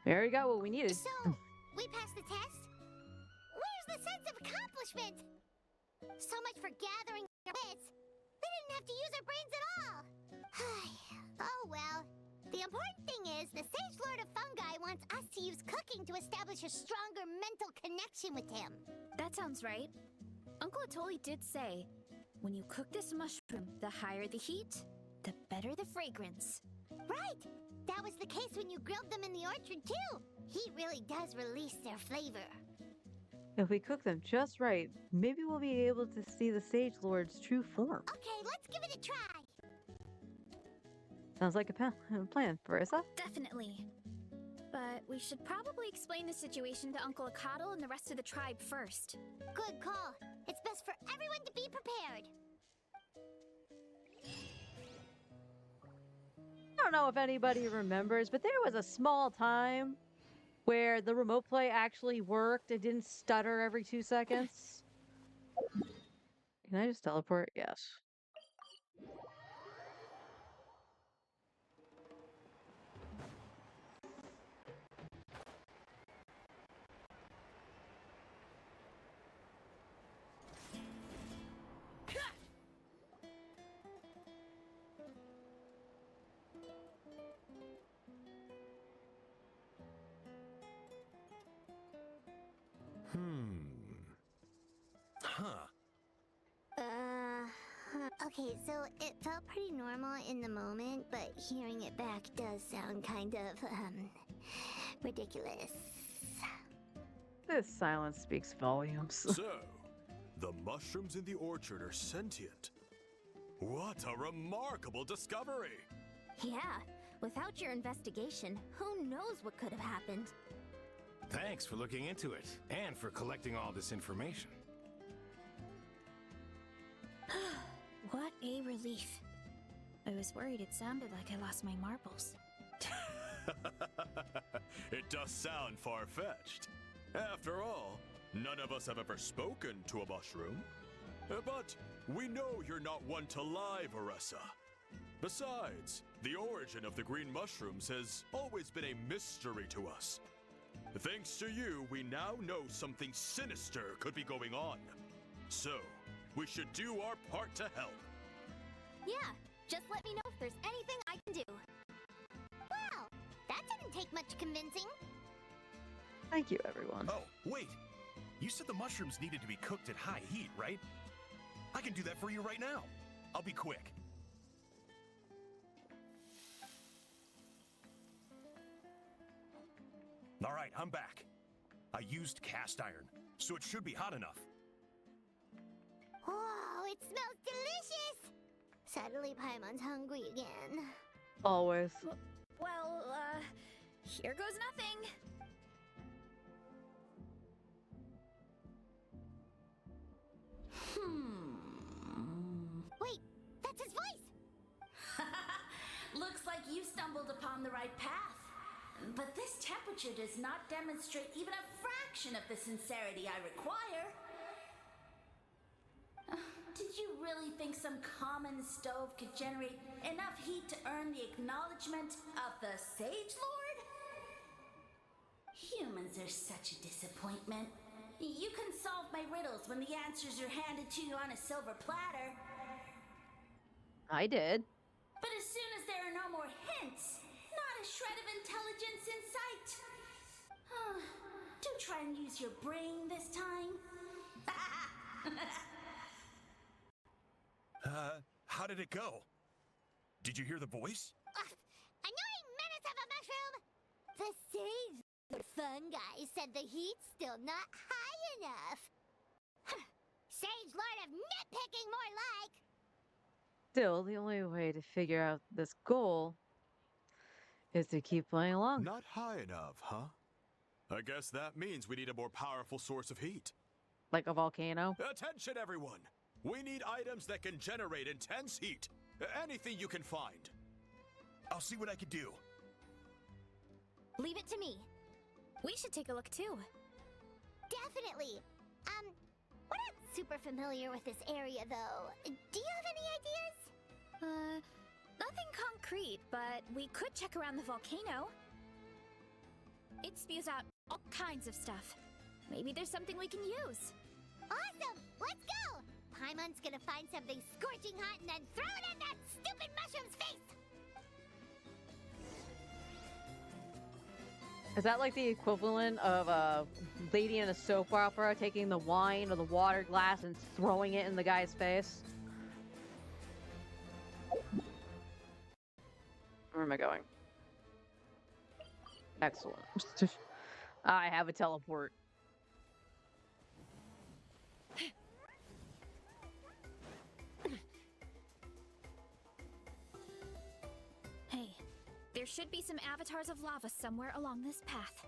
[SPEAKER 1] we already got what we needed.
[SPEAKER 5] So, we passed the test? Where's the sense of accomplishment? So much for gathering your wits. They didn't have to use their brains at all. Oh well. The important thing is the Sage Lord of Fungi wants us to use cooking to establish a stronger mental connection with him.
[SPEAKER 2] That sounds right. Uncle Atoli did say, when you cook this mushroom, the higher the heat, the better the fragrance.
[SPEAKER 5] Right! That was the case when you grilled them in the orchard too. Heat really does release their flavor.
[SPEAKER 1] If we cook them just right, maybe we'll be able to see the Sage Lord's true form.
[SPEAKER 5] Okay, let's give it a try.
[SPEAKER 1] Sounds like a plan, Marissa.
[SPEAKER 2] Definitely. But we should probably explain the situation to Uncle Akadal and the rest of the tribe first.
[SPEAKER 5] Good call. It's best for everyone to be prepared.
[SPEAKER 1] I don't know if anybody remembers, but there was a small time where the remote play actually worked. It didn't stutter every 2 seconds. Can I just teleport? Yes.
[SPEAKER 6] huh?
[SPEAKER 5] Okay, so it felt pretty normal in the moment, but hearing it back does sound kind of, ridiculous.
[SPEAKER 1] This silence speaks volumes.
[SPEAKER 4] So, the mushrooms in the orchard are sentient. What a remarkable discovery!
[SPEAKER 8] Yeah, without your investigation, who knows what could have happened?
[SPEAKER 11] Thanks for looking into it, and for collecting all this information.
[SPEAKER 2] What a relief. I was worried it sounded like I lost my marbles.
[SPEAKER 4] It does sound far-fetched. After all, none of us have ever spoken to a mushroom. But we know you're not one to lie, Varessa. Besides, the origin of the green mushrooms has always been a mystery to us. Thanks to you, we now know something sinister could be going on. So, we should do our part to help.
[SPEAKER 8] Yeah, just let me know if there's anything I can do.
[SPEAKER 5] Wow, that didn't take much convincing.
[SPEAKER 1] Thank you, everyone.
[SPEAKER 6] Oh, wait. You said the mushrooms needed to be cooked at high heat, right? I can do that for you right now. I'll be quick. All right, I'm back. I used cast iron, so it should be hot enough.
[SPEAKER 5] Whoa, it smells delicious! Suddenly Paimon's hungry again.
[SPEAKER 1] Always.
[SPEAKER 2] Well, here goes nothing.
[SPEAKER 5] Wait, that's his voice!
[SPEAKER 10] Looks like you stumbled upon the right path. But this temperature does not demonstrate even a fraction of the sincerity I require. Did you really think some common stove could generate enough heat to earn the acknowledgement of the Sage Lord? Humans are such a disappointment. You can solve my riddles when the answers are handed to you on a silver platter.
[SPEAKER 1] I did.
[SPEAKER 10] But as soon as there are no more hints, not a shred of intelligence in sight. Do try and use your brain this time.
[SPEAKER 6] How did it go? Did you hear the voice?
[SPEAKER 5] Annoying menace of a mushroom! The sage Lord fungi said the heat's still not high enough. Sage Lord of nitpicking more like!
[SPEAKER 1] Still, the only way to figure out this goal is to keep playing along.
[SPEAKER 4] Not high enough, huh? I guess that means we need a more powerful source of heat.
[SPEAKER 1] Like a volcano.
[SPEAKER 4] Attention, everyone! We need items that can generate intense heat. Anything you can find.
[SPEAKER 6] I'll see what I can do.
[SPEAKER 8] Leave it to me.
[SPEAKER 2] We should take a look too.
[SPEAKER 5] Definitely. We're not super familiar with this area though. Do you have any ideas?
[SPEAKER 2] Nothing concrete, but we could check around the volcano. It spews out all kinds of stuff. Maybe there's something we can use.
[SPEAKER 5] Awesome! Let's go! Paimon's gonna find something scorching hot and then throw it in that stupid mushroom's face!
[SPEAKER 1] Is that like the equivalent of a lady in a soap opera taking the wine or the water glass and throwing it in the guy's face? Where am I going? Excellent. I have a teleport.
[SPEAKER 2] Hey, there should be some avatars of lava somewhere along this path.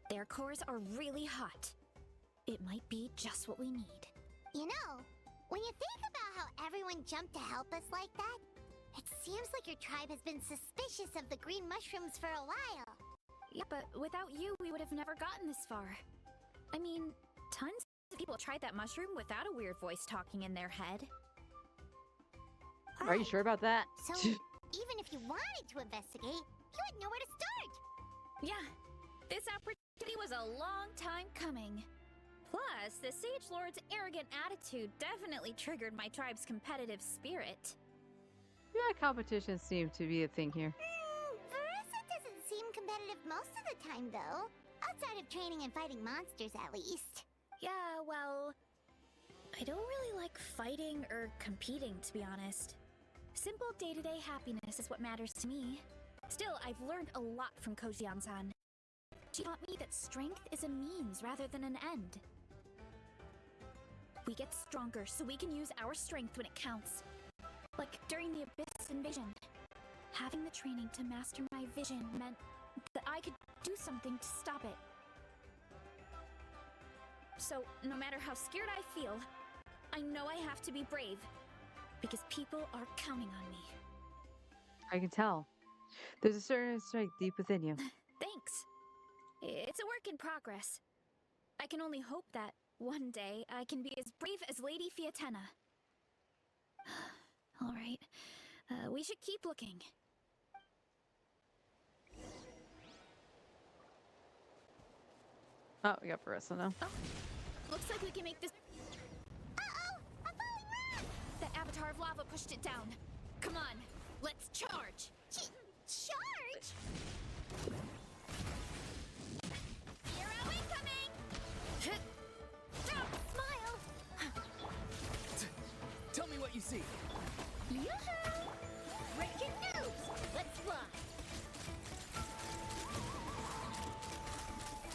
[SPEAKER 2] Their cores are really hot. It might be just what we need.
[SPEAKER 5] You know, when you think about how everyone jumped to help us like that, it seems like your tribe has been suspicious of the green mushrooms for a while.
[SPEAKER 2] Yeah, but without you, we would have never gotten this far. I mean, tons of people tried that mushroom without a weird voice talking in their head.
[SPEAKER 1] Are you sure about that?
[SPEAKER 5] So, even if you wanted to investigate, you wouldn't know where to start.
[SPEAKER 2] Yeah, this opportunity was a long time coming. Plus, the Sage Lord's arrogant attitude definitely triggered my tribe's competitive spirit.
[SPEAKER 1] Yeah, competition seemed to be a thing here.
[SPEAKER 5] Varessa doesn't seem competitive most of the time, though. Outside of training and fighting monsters, at least.
[SPEAKER 2] Yeah, well, I fighting or competing, to be honest. Simple day-to-day happiness is what matters to me. Still, I've learned a lot from Kojian-san. She taught me that strength is a means rather than an end. We get stronger so we can use our strength when it counts. Like during the Abyss invasion. Having the training to master my vision meant that I could do something to stop it. So, no matter how scared I feel, I know I have to be brave. Because people are counting on me.
[SPEAKER 1] I can tell. There's a certain strength deep within you.
[SPEAKER 2] Thanks. It's a work in progress. I can only hope that one day I can be as brave as Lady Fiatenna. All right. We should keep looking.
[SPEAKER 1] Oh, we got Barissa now.
[SPEAKER 2] Oh, looks like we can make this.
[SPEAKER 5] Uh-oh! A falling rock!
[SPEAKER 2] The avatar of lava pushed it down. Come on, let's charge!
[SPEAKER 5] Charge?
[SPEAKER 2] Hero incoming!
[SPEAKER 5] Smile!
[SPEAKER 12] Tell me what you see.
[SPEAKER 5] Yoo-hoo! Breaking news! Let's fly!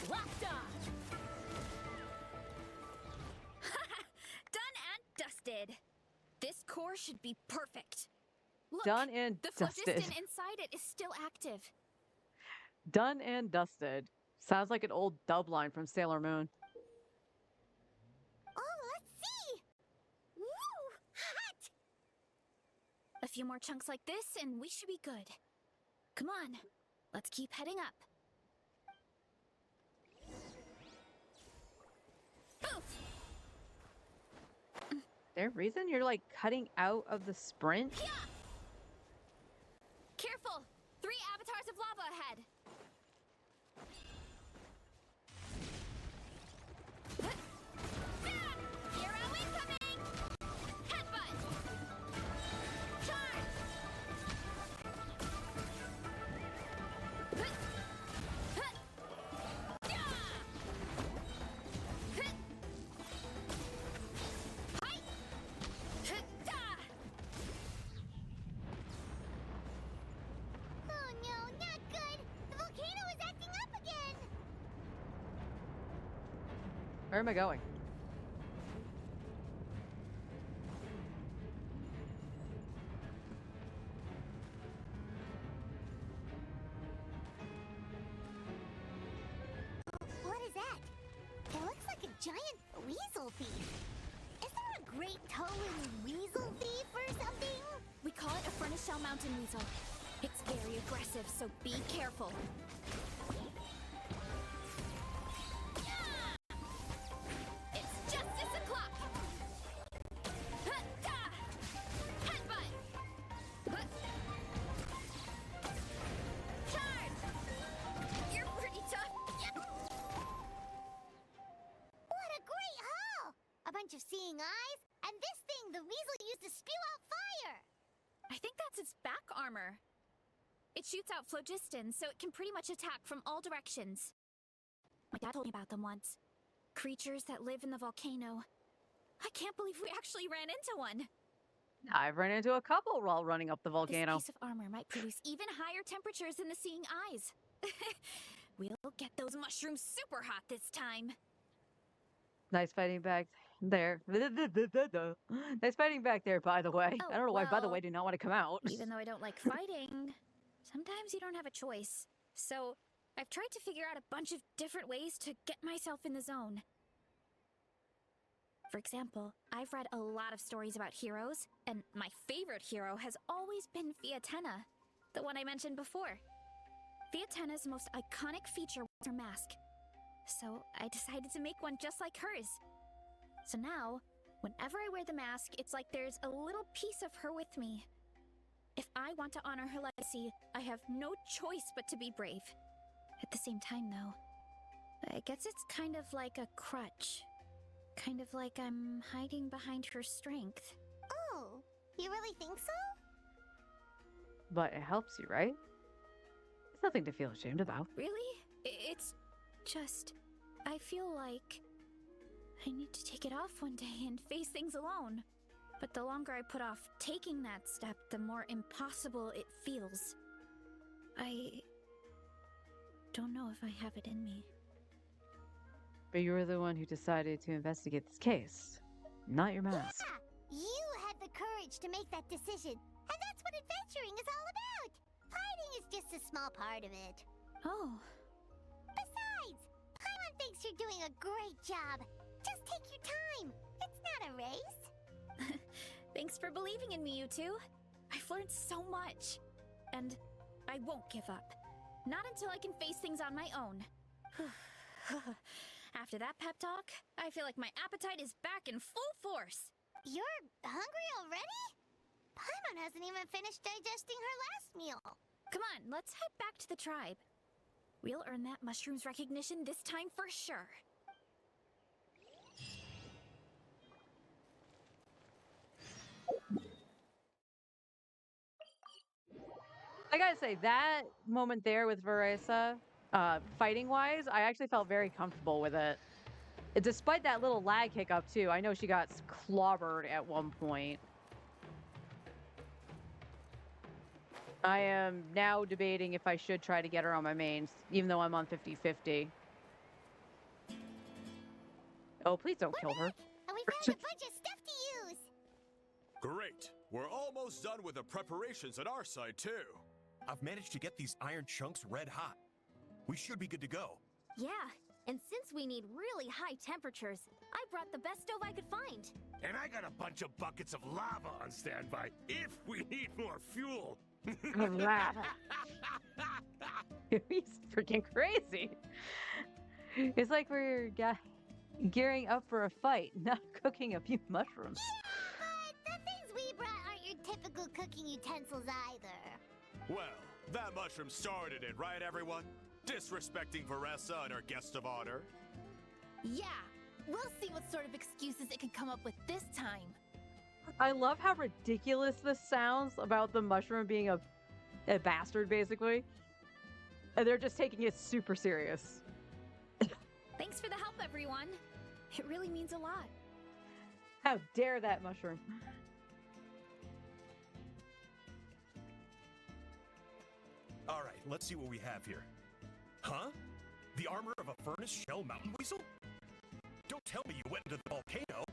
[SPEAKER 2] Locked on! Done and dusted. This core should be perfect. Look,
[SPEAKER 1] Done and
[SPEAKER 2] the
[SPEAKER 1] dusted.
[SPEAKER 2] phlogiston inside it is still active.
[SPEAKER 1] Done and dusted. Sounds like an old dub line from Sailor Moon.
[SPEAKER 5] Oh, let's see! Woo! Hot!
[SPEAKER 2] A few more chunks like this and we should be good. Come on, let's keep heading up. Poof!
[SPEAKER 1] There a reason you're like cutting out of the sprint?
[SPEAKER 2] Yeah! Careful! 3 avatars of lava ahead! Hero incoming! Headbutt! Charge!
[SPEAKER 5] Oh no, not good! The volcano is acting up again!
[SPEAKER 1] Where am I going?
[SPEAKER 5] What is that? It looks like a giant weasel thief. Is there a great toe-in weasel thief or something?
[SPEAKER 2] We call it a Furnace Shell Mountain Weasel. It's very aggressive, so be careful. It's justice o'clock! Headbutt! Charge! You're pretty tough.
[SPEAKER 5] What a great haul! A bunch of seeing eyes, and this thing the weasel used to spew out fire!
[SPEAKER 2] I think that's its back armor. It shoots out phlogiston, so it can pretty much attack from all directions. My dad told me about them once. Creatures that live in the volcano. I can't believe we actually ran into one.
[SPEAKER 1] I've run into a couple while running up the volcano.
[SPEAKER 2] This piece of armor might produce even higher temperatures than the seeing eyes. We'll get those mushrooms super hot this time.
[SPEAKER 1] Nice fighting back there. Nice fighting back there, by the way.
[SPEAKER 2] Oh,
[SPEAKER 1] I don't know why, by the
[SPEAKER 2] well,
[SPEAKER 1] way, do not want to come out.
[SPEAKER 2] Even though I don't like fighting, sometimes you don't have a choice. So, I've tried to figure out a bunch of different ways to get myself in the zone. For example, I've read a lot of stories about heroes, and my favorite hero has always been Fiatenna, the one I mentioned before. Fiatenna's most iconic feature was her mask. So, I decided to make one just like hers. So now, whenever I wear the mask, it's like there's a little piece of her with me. If I want to honor her legacy, I have no choice but to be brave. At the same time, though, I guess it's kind of like a crutch. Kind of like I'm hiding behind her strength.
[SPEAKER 5] Oh, you really think so?
[SPEAKER 1] But it helps you, right? It's nothing to feel ashamed about.
[SPEAKER 2] Really? It's just... I feel like I need to take it off one day and face things alone. But the longer I put off taking that step, the more impossible it feels. I don't know if I have it in me.
[SPEAKER 1] But you were the one who decided to investigate this case, not your mask.
[SPEAKER 5] Yeah, you had the courage to make that decision, and that's what adventuring is all about. Fighting is just a small part of it.
[SPEAKER 2] Oh.
[SPEAKER 5] Besides, Paimon thinks you're doing a great job. Just take your time. It's not a race.
[SPEAKER 2] Thanks for believing in me, you two. I've learned so much. And I won't give up. Not until I can face things on my own. After that pep talk, I feel like my appetite is back in full force.
[SPEAKER 5] You're hungry already? Paimon hasn't even finished digesting her last meal.
[SPEAKER 2] Come on, let's head back to the tribe. We'll earn that mushroom's recognition this time for sure.
[SPEAKER 1] I gotta say, that moment there with Veresa, fighting-wise, I actually felt very comfortable with it. Despite that little lag hiccup, too. I know she got clobbered at one point. I am now debating if I should try to get her on my mains, even though I'm on 50-50. Oh, please don't kill her.
[SPEAKER 5] And we found a bunch of stuff to use.
[SPEAKER 4] Great. We're almost done with the preparations at our side, too.
[SPEAKER 6] I've managed to get these iron chunks red hot. We should be good to go.
[SPEAKER 8] Yeah, and since we need really high temperatures, I brought the best stove I could find.
[SPEAKER 11] And I got a bunch of buckets of lava on standby if we need more fuel.
[SPEAKER 1] He's freaking crazy. It's like we're gearing up for a fight, not cooking a few mushrooms.
[SPEAKER 5] Yeah, but the things we brought aren't your typical cooking utensils either.
[SPEAKER 4] Well, that mushroom started it, right, everyone? Disrespecting Veresa and her guest of honor.
[SPEAKER 8] Yeah, we'll see what sort of excuses it can come up with this time.
[SPEAKER 1] I love how ridiculous this sounds about the mushroom being a bastard, basically. And they're just taking it super serious.
[SPEAKER 2] Thanks for the help, everyone. It really means a lot.
[SPEAKER 1] How dare that mushroom?
[SPEAKER 6] All right, let's see what we have here. Huh? The armor of a furnace shell mountain weasel? Don't tell me you went into the volcano.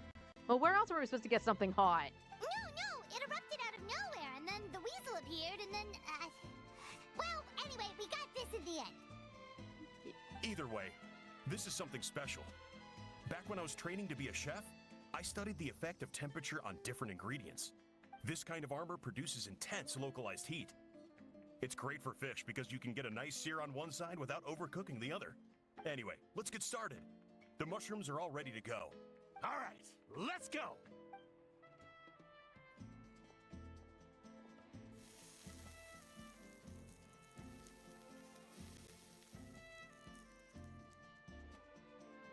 [SPEAKER 1] Well, where else were we supposed to get something hot?
[SPEAKER 5] No, it erupted out of nowhere, and then the weasel appeared, and then, well, anyway, we got this in the end.
[SPEAKER 6] Either way, this is something special. Back when I was training to be a chef, I studied the effect of temperature on different ingredients. This kind of armor produces intense localized heat. It's great for fish because you can get a nice sear on one side without overcooking the other. Anyway, let's get started. The mushrooms are all ready to go.
[SPEAKER 11] All right, let's go.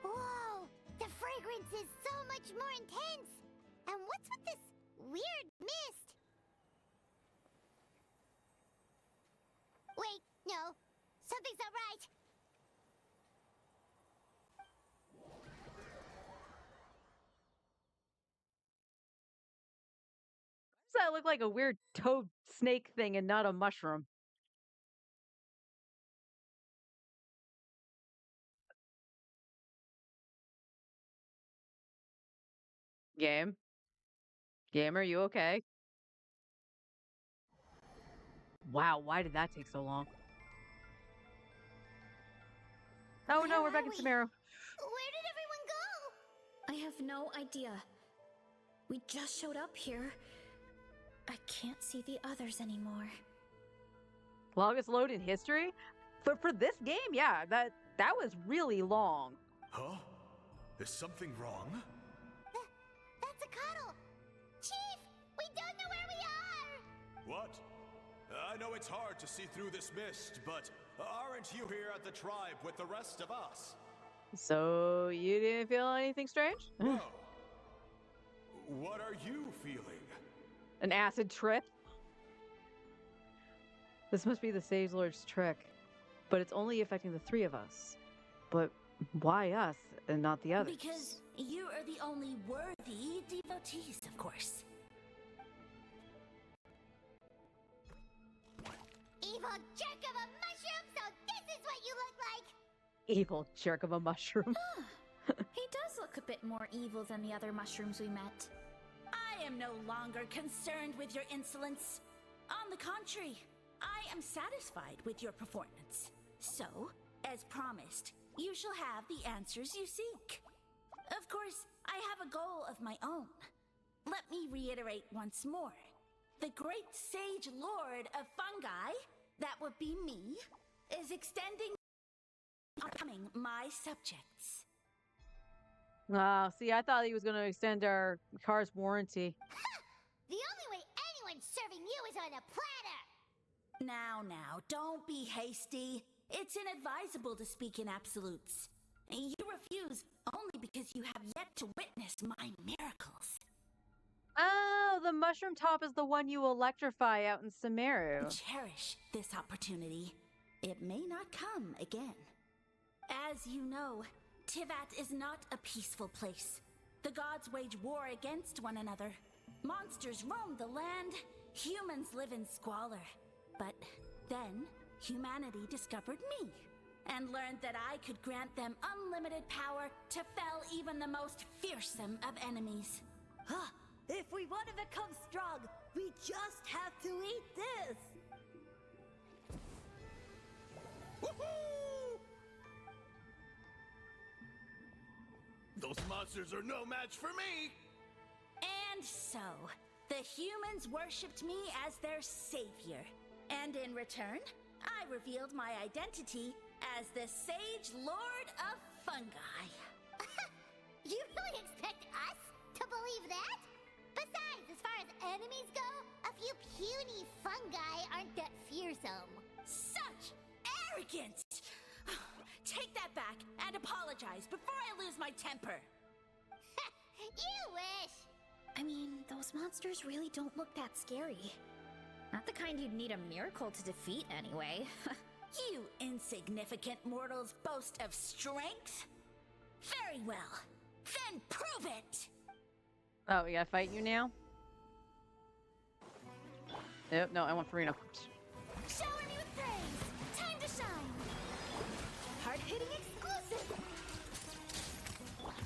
[SPEAKER 5] Whoa, the fragrance is so much more intense. And what's with this weird mist? Wait, no, something's not right.
[SPEAKER 1] Does that look like a weird toad snake thing and not a mushroom? Game? Game, are you okay? Wow, why did that take so long? Oh no, we're back in Samaro.
[SPEAKER 5] Where did everyone go?
[SPEAKER 2] I have no idea. We just showed up here. I can't see the others anymore.
[SPEAKER 1] Longest load in history? For this game, yeah, that was really long.
[SPEAKER 4] Huh? Is something wrong?
[SPEAKER 5] That's a cuddle. Chief, we don't know where we are.
[SPEAKER 4] What? I know it's hard to see through this mist, but aren't you here at the tribe with the rest of us?
[SPEAKER 1] So you didn't feel anything strange?
[SPEAKER 4] No. What are you feeling?
[SPEAKER 1] An acid trip? This must be the Sage Lord's trick, but it's only affecting the three of us. But why us and not the others?
[SPEAKER 10] Because you are the only worthy devotees, of course.
[SPEAKER 5] evil jerk of a mushroom, so this is what you look like!
[SPEAKER 1] Evil jerk of a mushroom.
[SPEAKER 2] He does look a bit more evil than the other mushrooms we met.
[SPEAKER 10] I am no longer concerned with your insolence. On the contrary, I am satisfied with your performance. So, as promised, you shall have the answers you seek. Of course, I have a goal of my own. Let me reiterate once more. The great sage lord of fungi, that would be me, is extending becoming my subjects.
[SPEAKER 1] Oh, see, I thought he was going to extend our car's warranty.
[SPEAKER 5] The only way anyone's serving you is on a platter!
[SPEAKER 10] Now, don't be hasty. It's inadvisable to speak in absolutes. You refuse only because you have yet to witness my miracles.
[SPEAKER 1] Oh, the mushroom top is the one you electrify out in Sumeru.
[SPEAKER 10] Cherish this opportunity. It may not come again. As you know, Tivat is not a peaceful place. The gods wage war against one another. Monsters roam the land. Humans live in squalor. But then, humanity discovered me and learned that I could grant them unlimited power to fell even the most fearsome of enemies.
[SPEAKER 9] Huh. If we want to become strong, we just have to eat this!
[SPEAKER 3] Woohoo! Those monsters are no match for me!
[SPEAKER 10] And so, the humans worshipped me as their savior. And in return, I revealed my identity as the Sage Lord of Fungi.
[SPEAKER 5] You really expect us to believe that? Besides, as far as enemies go, a few puny fungi aren't that fearsome.
[SPEAKER 10] Such arrogance! Take that back and apologize before I lose my temper.
[SPEAKER 5] You wish!
[SPEAKER 2] I mean, those monsters really don't look that scary. Not the kind you'd need a miracle to defeat anyway.
[SPEAKER 10] You insignificant mortals boast of strength? Very well. Then prove it!
[SPEAKER 1] Oh, we gotta fight you now? Nope, no, I want Farina.
[SPEAKER 2] Shower me with praise! Time to shine! Hard-hitting exclusive!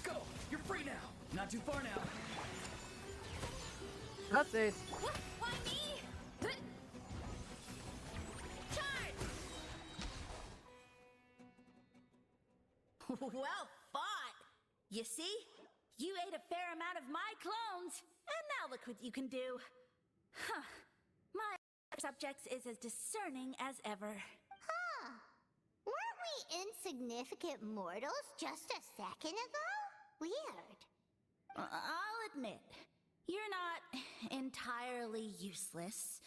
[SPEAKER 12] Go! You're free now! Not too far now.
[SPEAKER 1] Updates.
[SPEAKER 2] What? Why me?
[SPEAKER 10] Charge! Well fought! You see? You ate a fair amount of my clones, and now look what you can do. Huh. My subjects is as discerning as ever.
[SPEAKER 5] Huh. Weren't we insignificant mortals just a second ago? Weird.
[SPEAKER 10] I'll admit, you're not entirely useless,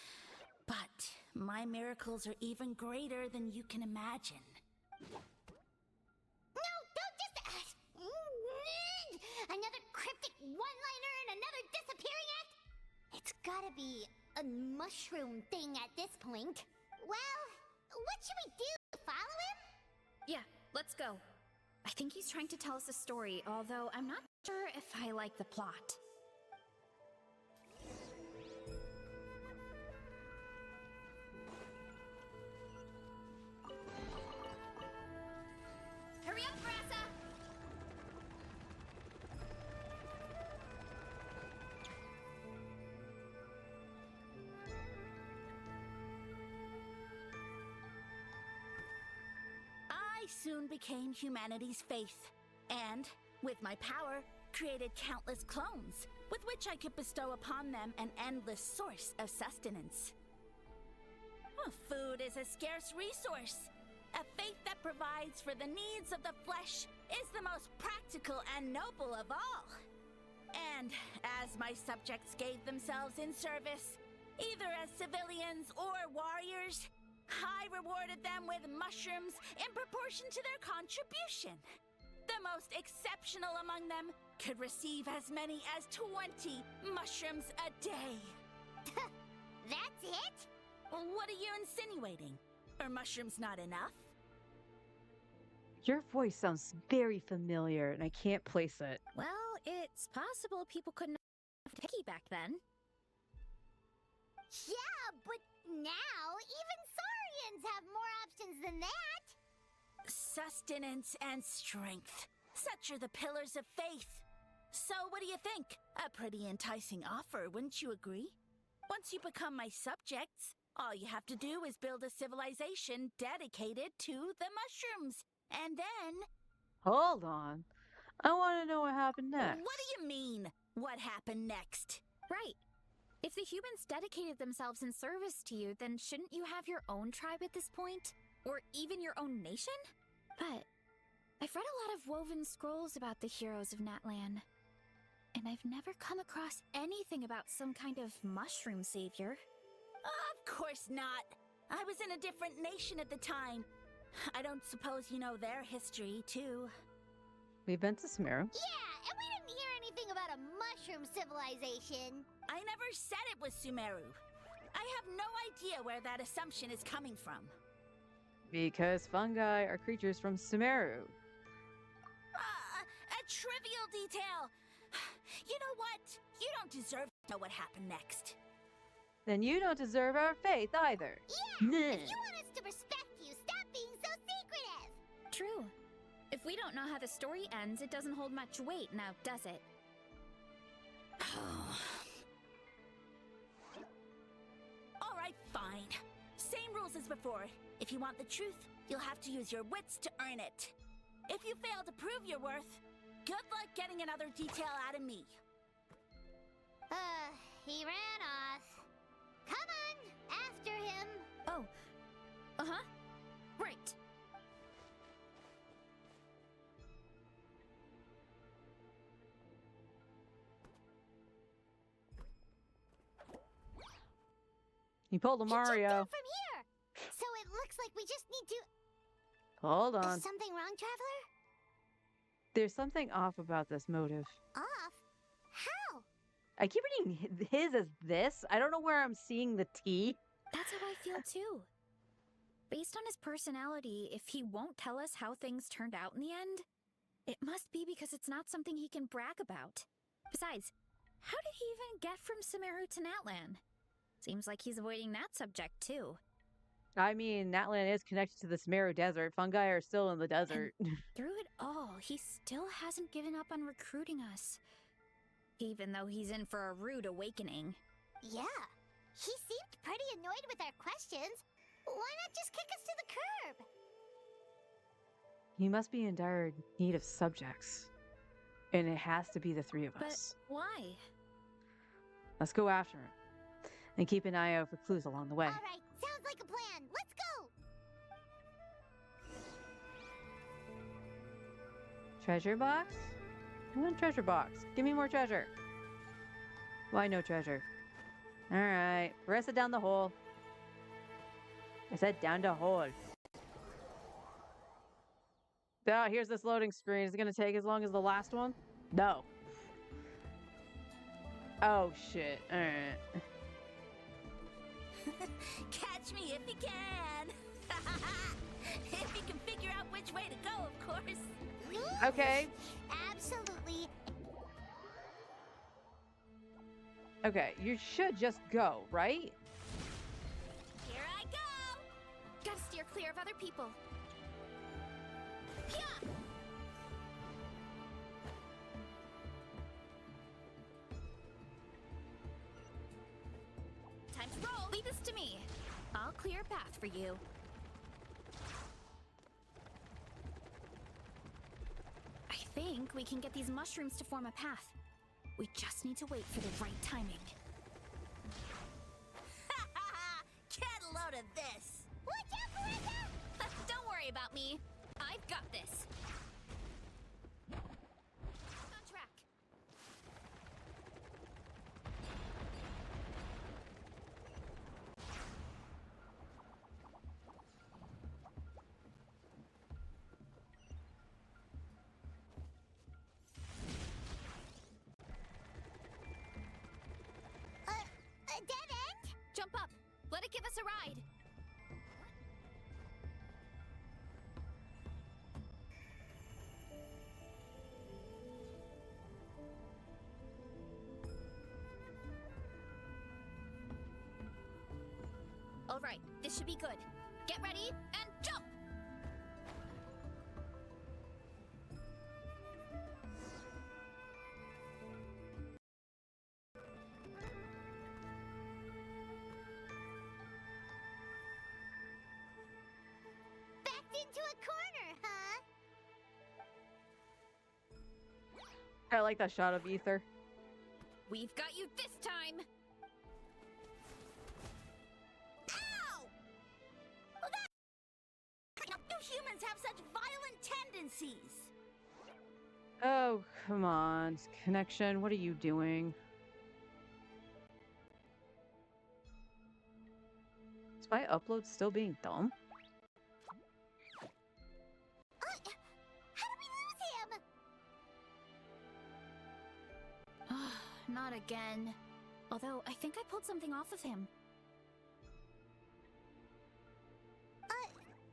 [SPEAKER 10] but my miracles are even greater than you can imagine.
[SPEAKER 5] No, don't just... another cryptic one-liner and another disappearing act? It's gotta be a mushroom thing at this point. Well, what should we do? Follow him?
[SPEAKER 2] Yeah, let's go. I think he's trying to tell us a story, although I'm not sure if I like the plot. Hurry up, Brassa!
[SPEAKER 10] I soon became humanity's faith, and, with my power, created countless clones, with which I could bestow upon them an endless source of sustenance. Food is a scarce resource. A faith that provides for the needs of the flesh is the most practical and noble of all. And as my subjects gave themselves in service, either as civilians or warriors, I rewarded them with mushrooms in proportion to their contribution. The most exceptional among them could receive as many as 20 mushrooms a day.
[SPEAKER 5] That's it?
[SPEAKER 10] What are you insinuating? Are mushrooms not enough?
[SPEAKER 1] Your voice sounds very familiar, and I can't place it.
[SPEAKER 2] Well, it's possible people couldn't have picky back then.
[SPEAKER 5] Yeah, but now even Guardians have more options than that.
[SPEAKER 10] Sustenance and strength. Such are the pillars of faith. So, what do you think? A pretty enticing offer, wouldn't you agree? Once you become my subjects, all you have to do is build a civilization dedicated to the mushrooms. And then...
[SPEAKER 1] Hold on. I want to know what happened next.
[SPEAKER 10] What do you mean, what happened next?
[SPEAKER 2] Right. If the humans dedicated themselves in service to you, then shouldn't you have your own tribe at this point? Or even your own nation? But I've read a lot of woven scrolls about the heroes of Natlan, and I've never come across anything about some kind of mushroom savior.
[SPEAKER 10] Of course not. I was in a different nation at the time. I don't suppose you know their history, too.
[SPEAKER 1] We've been to Sumeru.
[SPEAKER 5] Yeah, and we didn't hear anything about a mushroom civilization.
[SPEAKER 10] I never said it was Sumeru. I have no idea where that assumption is coming from.
[SPEAKER 1] Because fungi are creatures from Sumeru.
[SPEAKER 10] A trivial detail. You know what? You don't deserve to know what happened next.
[SPEAKER 1] Then you don't deserve our faith either.
[SPEAKER 5] Yeah, if you want us to respect you, stop being so secretive.
[SPEAKER 2] True. If we don't know how the story ends, it doesn't hold much weight now, does it?
[SPEAKER 10] All right, fine. Same rules as before. If you want the truth, you'll have to use your wits to earn it. If you fail to prove your worth, good luck getting another detail out of me.
[SPEAKER 5] He ran off. Come on, after him.
[SPEAKER 2] Oh. Uh-huh. Right.
[SPEAKER 1] He pulled a
[SPEAKER 5] He jumped
[SPEAKER 1] Mario.
[SPEAKER 5] out from here. So it looks like we just need to...
[SPEAKER 1] Hold on.
[SPEAKER 5] Is something wrong, Traveler?
[SPEAKER 1] There's something off about this motive.
[SPEAKER 5] Off? How?
[SPEAKER 1] I keep reading his as this. I don't know where I'm seeing the T.
[SPEAKER 2] That's how I feel too. Based on his personality, if he won't tell us how things turned out in the end, it must be because it's not something he can brag about. Besides, how did he even get from Sumeru to Natlan? Seems like he's avoiding that subject too.
[SPEAKER 1] I mean, Natlan is connected to the Sumeru Desert. Fungi are still in the desert.
[SPEAKER 2] Through it all, he still hasn't given up on recruiting us. Even though he's in for a rude awakening.
[SPEAKER 5] Yeah. He seemed pretty annoyed with our questions. Why not just kick us to the curb?
[SPEAKER 1] He must be in dire need of subjects. And it has to be the three of us.
[SPEAKER 2] But why?
[SPEAKER 1] Let's go after him. And keep an eye out for clues along the way.
[SPEAKER 5] All right, sounds like a plan. Let's go!
[SPEAKER 1] Treasure box? I want a treasure box. Give me more treasure. Why no treasure? Alright, press it down the hole. I said down the hole. Oh, here's this loading screen. Is it going to take as long as the last one? No. Oh, shit. Alright.
[SPEAKER 10] Catch me if you can. If you can figure out which way to go, of course.
[SPEAKER 1] Okay.
[SPEAKER 5] Absolutely.
[SPEAKER 1] Okay, you should just go, right?
[SPEAKER 10] Here I go.
[SPEAKER 2] Gotta steer clear of other people.
[SPEAKER 10] Yeah.
[SPEAKER 2] Time to roll. Leave this to me. I'll clear a path for you. I think we can get these mushrooms to form a path. We just need to wait for the right timing.
[SPEAKER 10] Get a load of this.
[SPEAKER 5] Watch out, Marissa!
[SPEAKER 2] Don't worry about me. I've got this. On track.
[SPEAKER 5] A dead end?
[SPEAKER 2] Jump up. Let it give us a ride. All right, this should be good. Get ready and jump!
[SPEAKER 5] Backed into a corner, huh?
[SPEAKER 1] I like that shot of Ether.
[SPEAKER 2] We've got you this time!
[SPEAKER 10] Ow! Well, that... You humans have such violent tendencies.
[SPEAKER 1] Oh, come on. Connection, what are you doing? Is my upload still being dumb?
[SPEAKER 5] How did we lose him?
[SPEAKER 2] Not again. Although, I think I pulled something off of him.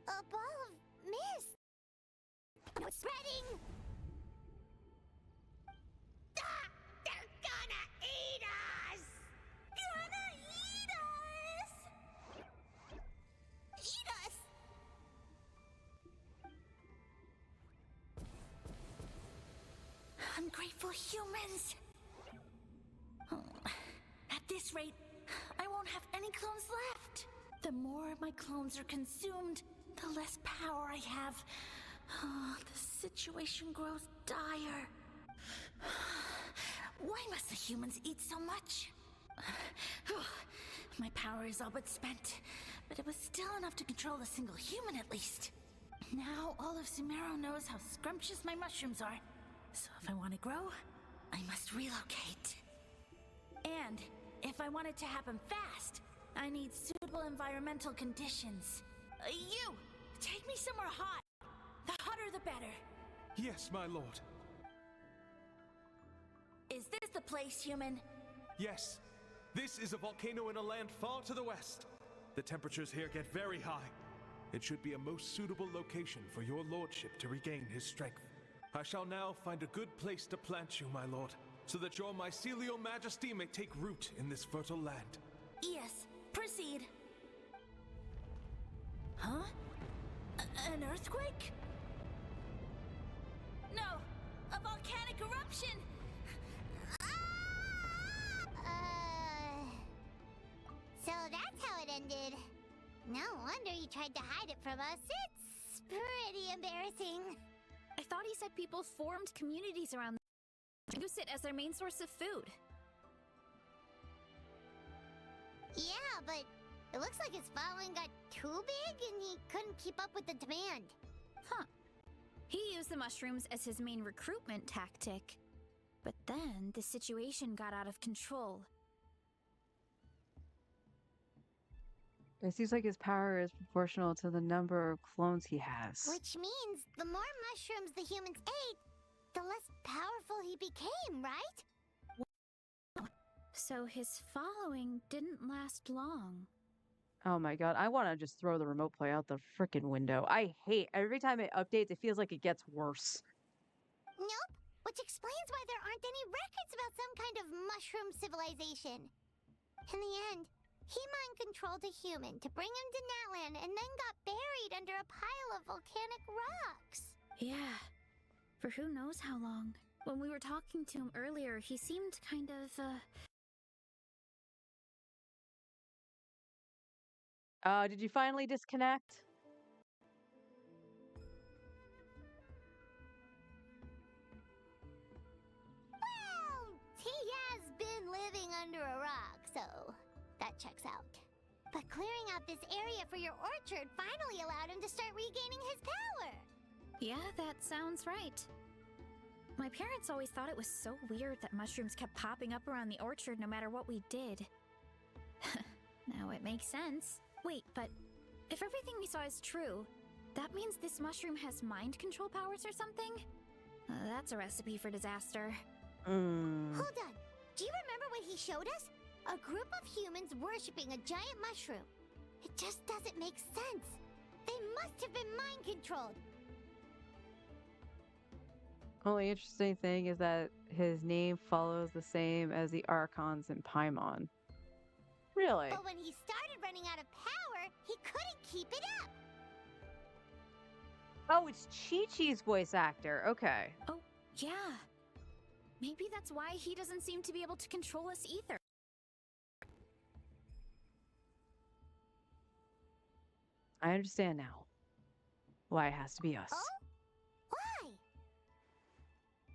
[SPEAKER 5] A ball of mist. No, it's spreading. Ah, they're gonna eat us.
[SPEAKER 10] Gonna eat us!
[SPEAKER 5] Eat us.
[SPEAKER 10] Ungrateful humans! At this rate, I won't have any clones left. The more my clones are consumed, the less power I have. The situation grows dire. Why must the humans eat so much? My power is all but spent, but it was still enough to control a single human at least. Now all of Sumero knows how scrumptious my mushrooms are. So if I want to grow, I must relocate. And if I want it to happen fast, I need suitable environmental conditions. You! Take me somewhere hot. The hotter the better.
[SPEAKER 3] Yes, my lord.
[SPEAKER 10] Is this the place, human?
[SPEAKER 3] Yes. This is a volcano in a land far to the west. The temperatures here get very high. It should be a most suitable location for your lordship to regain his strength. I shall now find a good place to plant you, my lord, so that your mycelial majesty may take root in this fertile land.
[SPEAKER 10] Yes, proceed. Huh? An earthquake? No, a volcanic eruption!
[SPEAKER 5] So that's how it ended. No wonder you tried to hide it from us. It's pretty embarrassing.
[SPEAKER 2] I thought he said people formed communities around to use it as their main source of food.
[SPEAKER 5] Yeah, but it looks like his following got too big and he couldn't keep up with the demand.
[SPEAKER 2] Huh. He used the mushrooms as his main recruitment tactic. But then the situation got out of control.
[SPEAKER 1] It seems like his power is proportional to the number of clones he has.
[SPEAKER 5] Which means the more mushrooms the humans ate, the less powerful he became, right?
[SPEAKER 2] So his following didn't last long.
[SPEAKER 1] Oh my god, I want to just throw the remote play out the freaking window. I hate every time it updates, it feels like it gets worse.
[SPEAKER 5] Nope, which explains why there aren't any records about some kind of mushroom civilization. In the end, he mind-controlled a human to bring him to Natlan and then got buried under a pile of volcanic rocks.
[SPEAKER 2] Yeah, for who knows how long. When we were talking to him earlier, he seemed kind of,
[SPEAKER 1] Did you finally disconnect?
[SPEAKER 5] Well, he has been living under a rock, so that checks out. But clearing out this area for your orchard finally allowed him to start regaining his power.
[SPEAKER 2] Yeah, that sounds right. My parents always thought it was so weird that mushrooms kept popping up around the orchard no matter what we did. Now it makes sense. Wait, but if everything we saw is true, that means this mushroom has mind control powers or something? That's a recipe for disaster.
[SPEAKER 5] Hold on. Do you remember what he showed us? A group of humans worshipping a giant mushroom. It just doesn't make sense. They must have been mind controlled.
[SPEAKER 1] Only interesting thing is that his name follows the same as the Archons in Paimon. Really?
[SPEAKER 5] But when he started running out of power, he couldn't keep it up.
[SPEAKER 1] Oh, it's Chi-Chi's voice actor. Okay.
[SPEAKER 2] Oh, yeah. Maybe that's why he doesn't seem to be able to control us either.
[SPEAKER 1] I understand now why it has to be us.
[SPEAKER 5] Oh? Why?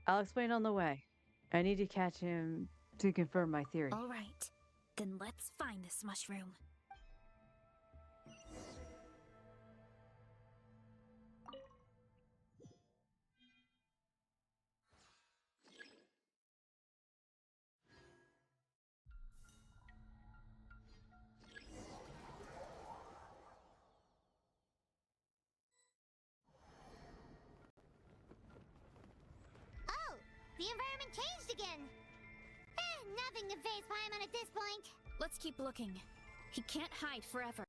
[SPEAKER 1] I'll explain on the way. I need to catch him to confirm my theory.
[SPEAKER 2] All right. Then let's find this mushroom.
[SPEAKER 5] Oh, the environment changed again. Nothing to face Paimon at this point.
[SPEAKER 2] Let's keep looking. He can't hide forever.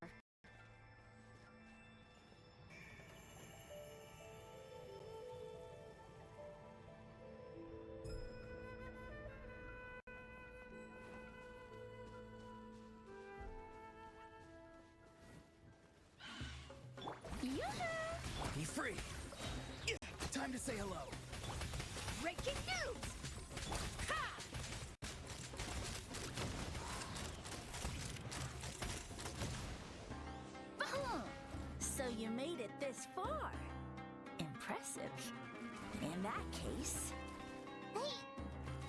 [SPEAKER 12] Be free. Yeah, time to say hello.
[SPEAKER 2] Breaking news!
[SPEAKER 10] So you made it this far. Impressive. In that case...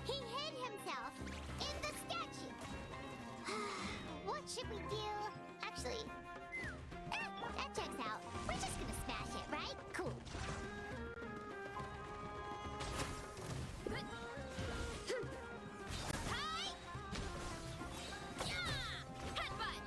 [SPEAKER 5] He hid himself in the statue. What should we do? Actually, that checks out. We're just gonna smash it, right? Cool.
[SPEAKER 2] Hi! Yeah! Headbutt!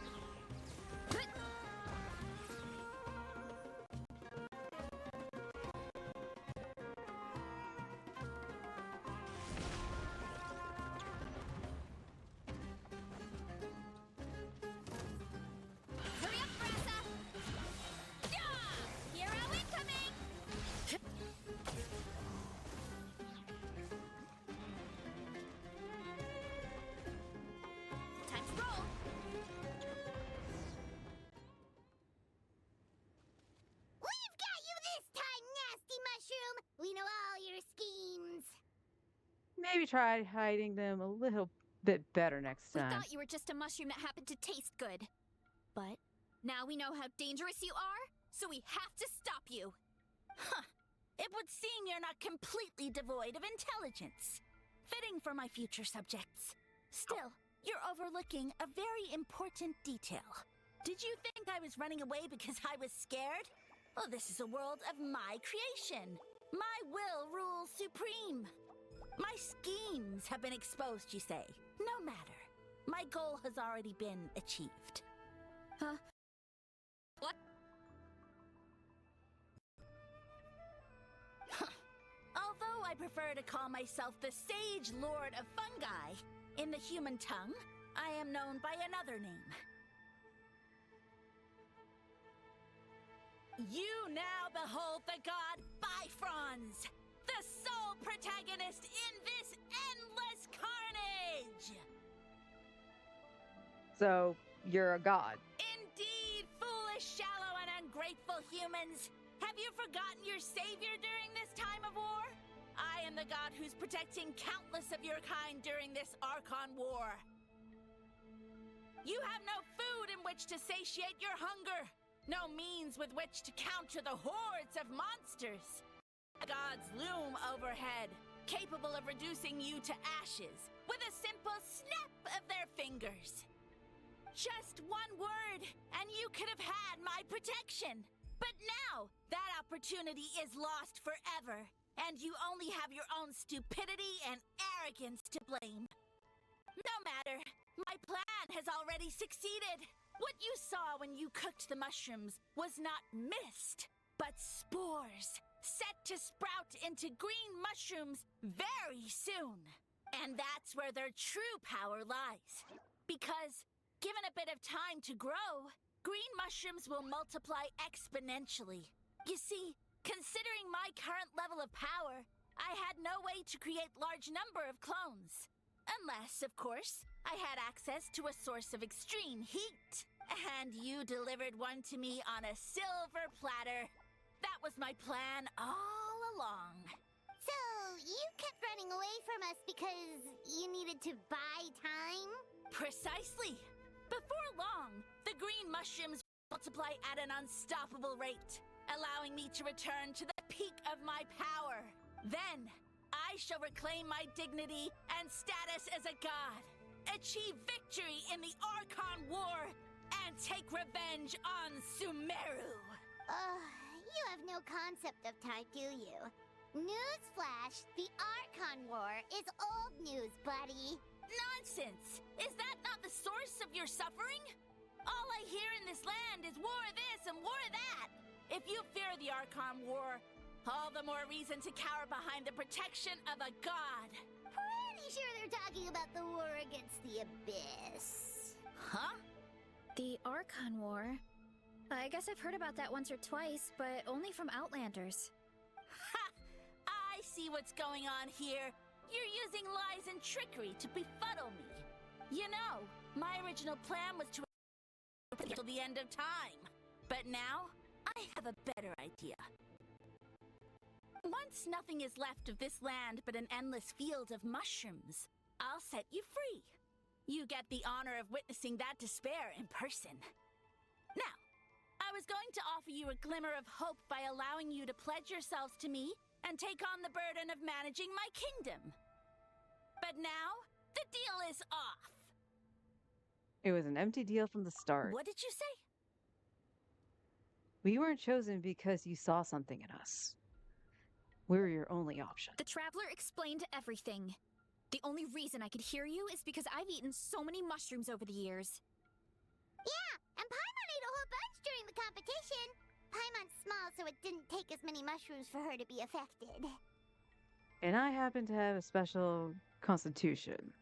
[SPEAKER 2] Hurry up, Brassa! Yeah! Hero incoming! Time to roll!
[SPEAKER 5] We've got you this time, nasty mushroom! We know all your schemes.
[SPEAKER 1] Maybe try hiding them a little bit better next
[SPEAKER 2] We
[SPEAKER 1] time.
[SPEAKER 2] thought you were just a mushroom that happened to taste good. But now we know how dangerous you are, so we have to stop you.
[SPEAKER 10] Huh. It would seem you're not completely devoid of intelligence. Fitting for my future subjects. Still, you're overlooking a very important detail. Did you think I was running away because I was scared? Well, this is a world of my creation. My will rules supreme. My schemes have been exposed, you say. No matter. My goal has already been achieved.
[SPEAKER 2] Huh? What?
[SPEAKER 10] Although I prefer to call myself the Sage Lord of Fungi, in the human tongue, I am known by another name. You now behold the god Bifrons, the sole protagonist in this endless carnage!
[SPEAKER 1] So, you're a god.
[SPEAKER 10] Indeed, foolish, shallow, and ungrateful humans! Have you forgotten your savior during this time of war? I am the god who's protecting countless of your kind during this Archon war. You have no food in which to satiate your hunger, no means with which to counter the hordes of monsters. Gods loom overhead, capable of reducing you to ashes with a simple snap of their fingers. Just one word, and you could have had my protection. But now, that opportunity is lost forever, and you only have your own stupidity and arrogance to blame. No matter, my plan has already succeeded. What you saw when you cooked the mushrooms was not mist, but spores, set to sprout into green mushrooms very soon. And that's where their true power lies. Because, given a bit of time to grow, green mushrooms will multiply exponentially. You see, considering my current level of power, I had no way to create large number of clones. Unless, of course, I had access to a source of extreme heat. And you delivered one to me on a silver platter. That was my plan all along.
[SPEAKER 5] So, you kept running away from us because you needed to buy time?
[SPEAKER 10] Precisely. Before long, the green mushrooms multiply at an unstoppable rate, allowing me to return to the peak of my power. Then, I shall reclaim my dignity and status as a god, achieve victory in the Archon War, and take revenge on Sumeru.
[SPEAKER 5] You have no concept of time, do you? Newsflash, the Archon War is old news, buddy.
[SPEAKER 10] Nonsense! Is that not the source of your suffering? All I hear in this land is war this and war that. If you fear the Archon War, all the more reason to cower behind the protection of a god.
[SPEAKER 5] Pretty sure they're talking about the war against the Abyss.
[SPEAKER 10] Huh?
[SPEAKER 2] The Archon War? I guess I've heard about that once or twice, but only from Outlanders.
[SPEAKER 10] Ha! I see what's going on here. You're using lies and trickery to befuddle me. You know, my original plan was to until the end of time. But now, I have a better idea. Once nothing is left of this land but an endless field of mushrooms, I'll set you free. You get the honor of witnessing that despair in person. Now, I was going to offer you a glimmer of hope by allowing you to pledge yourselves to me and take on the burden of managing my kingdom. But now, the deal is off.
[SPEAKER 1] It was an empty deal from the start.
[SPEAKER 10] What did you say?
[SPEAKER 1] We weren't chosen because you saw something in us. We were your only option.
[SPEAKER 2] The Traveler explained everything. The only reason I could hear you is because I've eaten so many mushrooms over the years.
[SPEAKER 5] Yeah, and Paimon ate a whole bunch during the competition. Paimon's small, so it didn't take as many mushrooms for her to be affected.
[SPEAKER 1] And I happen to have a special constitution,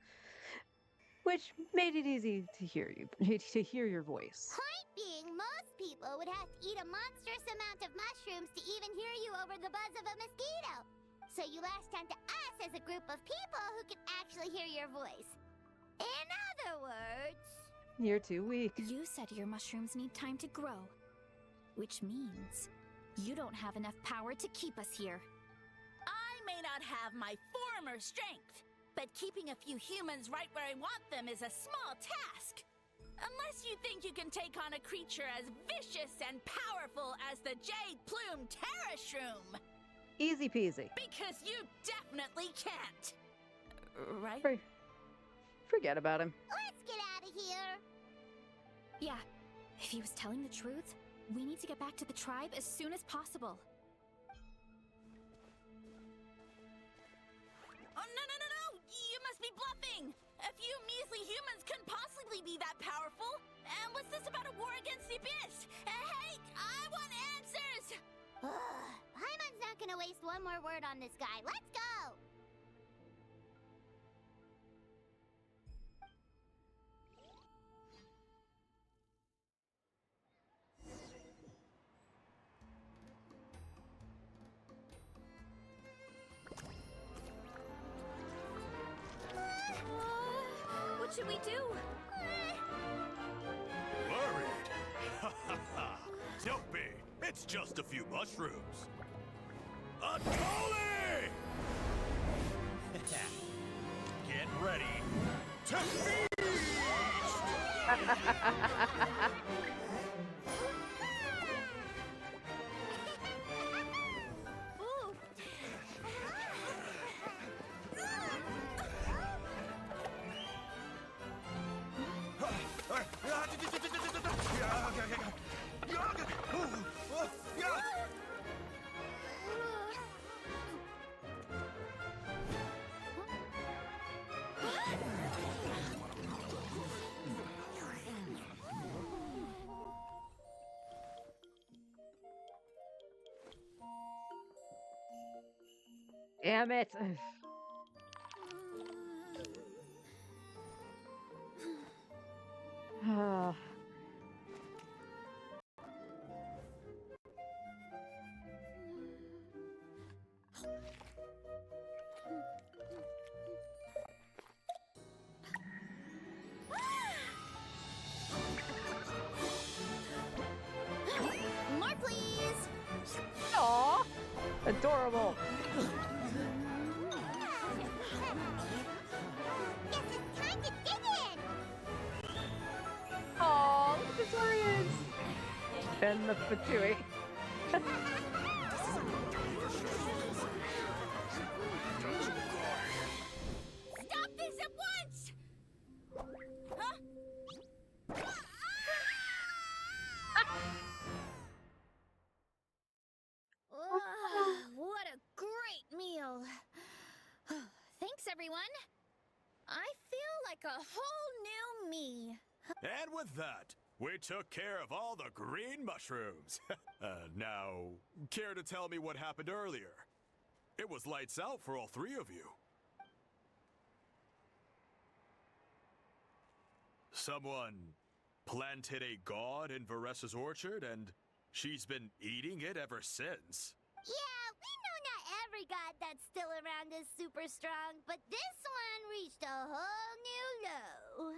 [SPEAKER 1] which made it easy to hear you, to hear your voice.
[SPEAKER 5] Point being, most people would have to eat a monstrous amount of mushrooms to even hear you over the buzz of a mosquito. So you latched onto us as a group of people who can actually hear your voice. In other words...
[SPEAKER 1] You're too weak.
[SPEAKER 2] You said your mushrooms need time to grow, which means you don't have enough power to keep us here.
[SPEAKER 10] I may not have my former strength, but keeping a few humans right where I want them is a small task. Unless you think you can take on a creature as vicious and powerful as the Jade Plume Terra Shroom.
[SPEAKER 1] Easy peasy.
[SPEAKER 10] Because you definitely can't. Right?
[SPEAKER 1] Forget about him.
[SPEAKER 5] Let's get out of here.
[SPEAKER 2] Yeah, if he was telling the truth, we need to get back to the tribe as soon as possible.
[SPEAKER 10] Oh, no! You must be bluffing! A few measly humans couldn't possibly be that powerful. And what's this about a war against the Abyss? Hey, I want answers!
[SPEAKER 5] Paimon's not gonna waste one more word on this guy. Let's go!
[SPEAKER 2] What should we do?
[SPEAKER 6] Worried? Ha ha ha! Don't be! It's just a few mushrooms. A Tolly! Get ready to feast!
[SPEAKER 1] Damn it. adorable.
[SPEAKER 5] Guess it's time to dig in.
[SPEAKER 1] Oh, look at the Saurians. And the Fatui.
[SPEAKER 2] Stop this at once! Huh? What a great meal! Thanks, everyone. I feel like a whole new me.
[SPEAKER 4] And with that, we took care of all the green mushrooms. Now, care to tell me what happened earlier? It was lights out for all three of you. Someone planted a god in Varessa's orchard, and she's been eating it ever since.
[SPEAKER 5] Yeah, we know not every god that's still around is super strong, but this one reached a whole new low.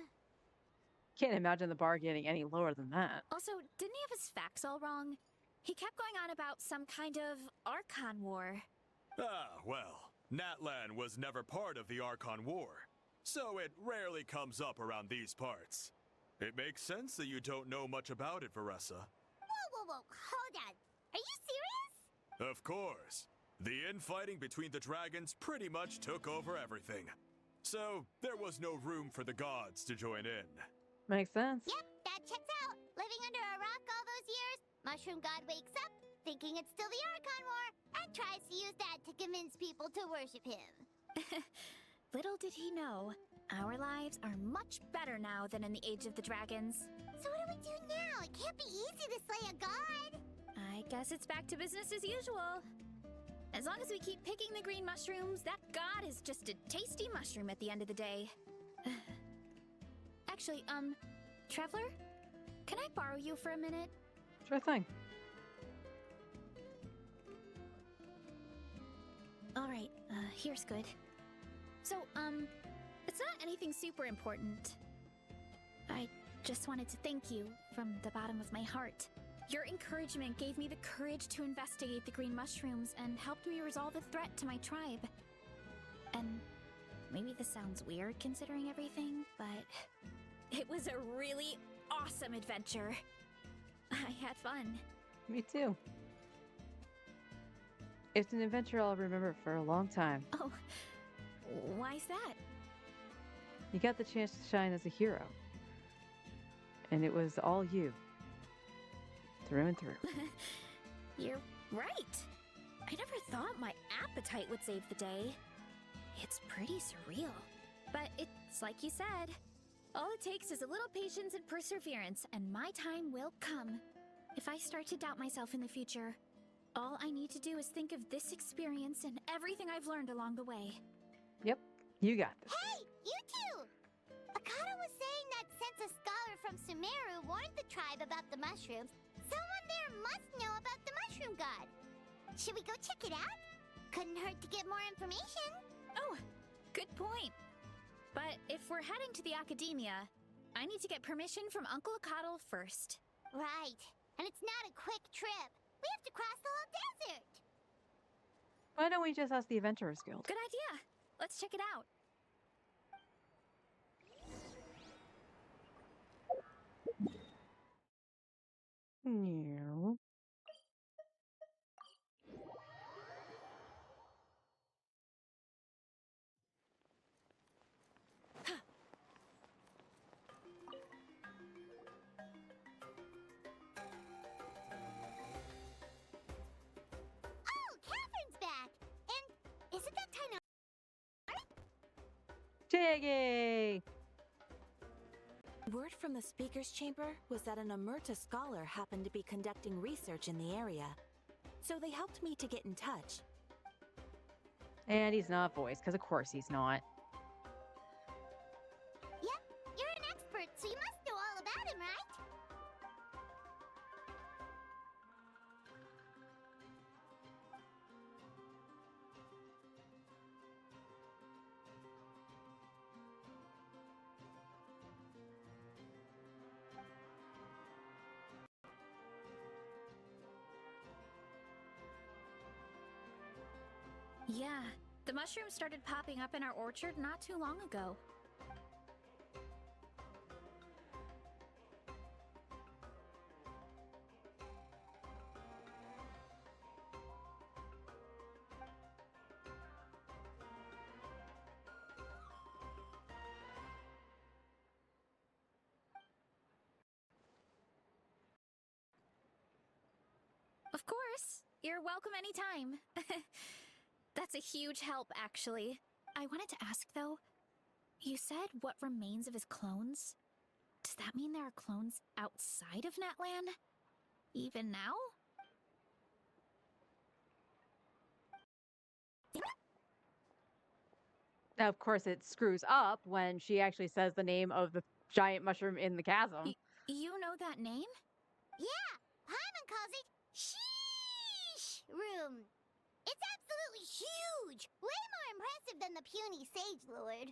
[SPEAKER 1] Can't imagine the bar getting any lower than that.
[SPEAKER 2] Also, didn't he have his facts all wrong? He kept going on about some kind of Archon War.
[SPEAKER 4] Ah, well, Natlan was never part of the Archon War, so it rarely comes up around these parts. It makes sense that you don't know much about it, Varessa.
[SPEAKER 5] Whoa, hold on. Are you serious?
[SPEAKER 4] Of course. The infighting between the dragons pretty much took over everything. So, there was no room for the gods to join in.
[SPEAKER 1] Makes sense.
[SPEAKER 5] Yep, that checks out. Living under a rock all those years, Mushroom God wakes up, thinking it's still the Archon War, and tries to use that to convince people to worship him.
[SPEAKER 2] Little did he know, our lives are much better now than in the Age of the Dragons.
[SPEAKER 5] So what do we do now? It can't be easy to slay a god.
[SPEAKER 2] I guess it's back to business as usual. As long as we keep picking the green mushrooms, that god is just a tasty mushroom at the end of the day. Actually, Traveler? Can I borrow you for a minute?
[SPEAKER 1] Sure thing.
[SPEAKER 2] Alright, here's good. So, it's not anything super important. I just wanted to thank you from the bottom of my heart. Your encouragement gave me the courage to investigate the green mushrooms and helped me resolve the threat to my tribe. And maybe this sounds weird considering everything, but it was a really awesome adventure. I had fun.
[SPEAKER 1] Me too. It's an adventure I'll remember for a long time.
[SPEAKER 2] Oh, why's that?
[SPEAKER 1] You got the chance to shine as a hero. And it was all you. Through and through.
[SPEAKER 2] You're right. I never thought my appetite would save the day. It's pretty surreal. But it's like you said. All it takes is a little patience and perseverance, and my time will come. If I start to doubt myself in the future, all I need to do is think of this experience and everything I've learned along the way.
[SPEAKER 1] Yep, you got this.
[SPEAKER 5] Hey, you two! Akata was saying that since a scholar from Sumeru warned the tribe about the mushrooms, someone there must know about the mushroom god. Should we go check it out? Couldn't hurt to get more information.
[SPEAKER 2] Oh, good point. But if we're heading to the academia, I need to get permission from Uncle Akatl first.
[SPEAKER 5] Right. And it's not a quick trip. We have to cross the whole desert.
[SPEAKER 1] Why don't we just ask the Adventurers Guild?
[SPEAKER 2] Good idea. Let's check it out.
[SPEAKER 1] Yeah.
[SPEAKER 5] Oh, Catherine's back. And is it that time
[SPEAKER 1] Jiggy!
[SPEAKER 13] Word from the Speaker's Chamber was that an Emerta scholar happened to be conducting research in the area. So they helped me to get in touch.
[SPEAKER 1] And he's not voiced, because of course he's not.
[SPEAKER 5] Yep, you're an expert, so you must know all about him, right?
[SPEAKER 2] Yeah, the mushrooms started popping up in our orchard not too long ago. Of course. You're welcome anytime. That's a huge help, actually. I wanted to ask, though, you said what remains of his clones? Does that mean there are clones outside of Natlan? Even now?
[SPEAKER 1] Now, of course, it screws up when she actually says the name of the giant mushroom in the chasm.
[SPEAKER 2] You know that name?
[SPEAKER 5] Yeah, Paimon calls it Sheesh Room. It's absolutely huge! Way more impressive than the puny Sage Lord.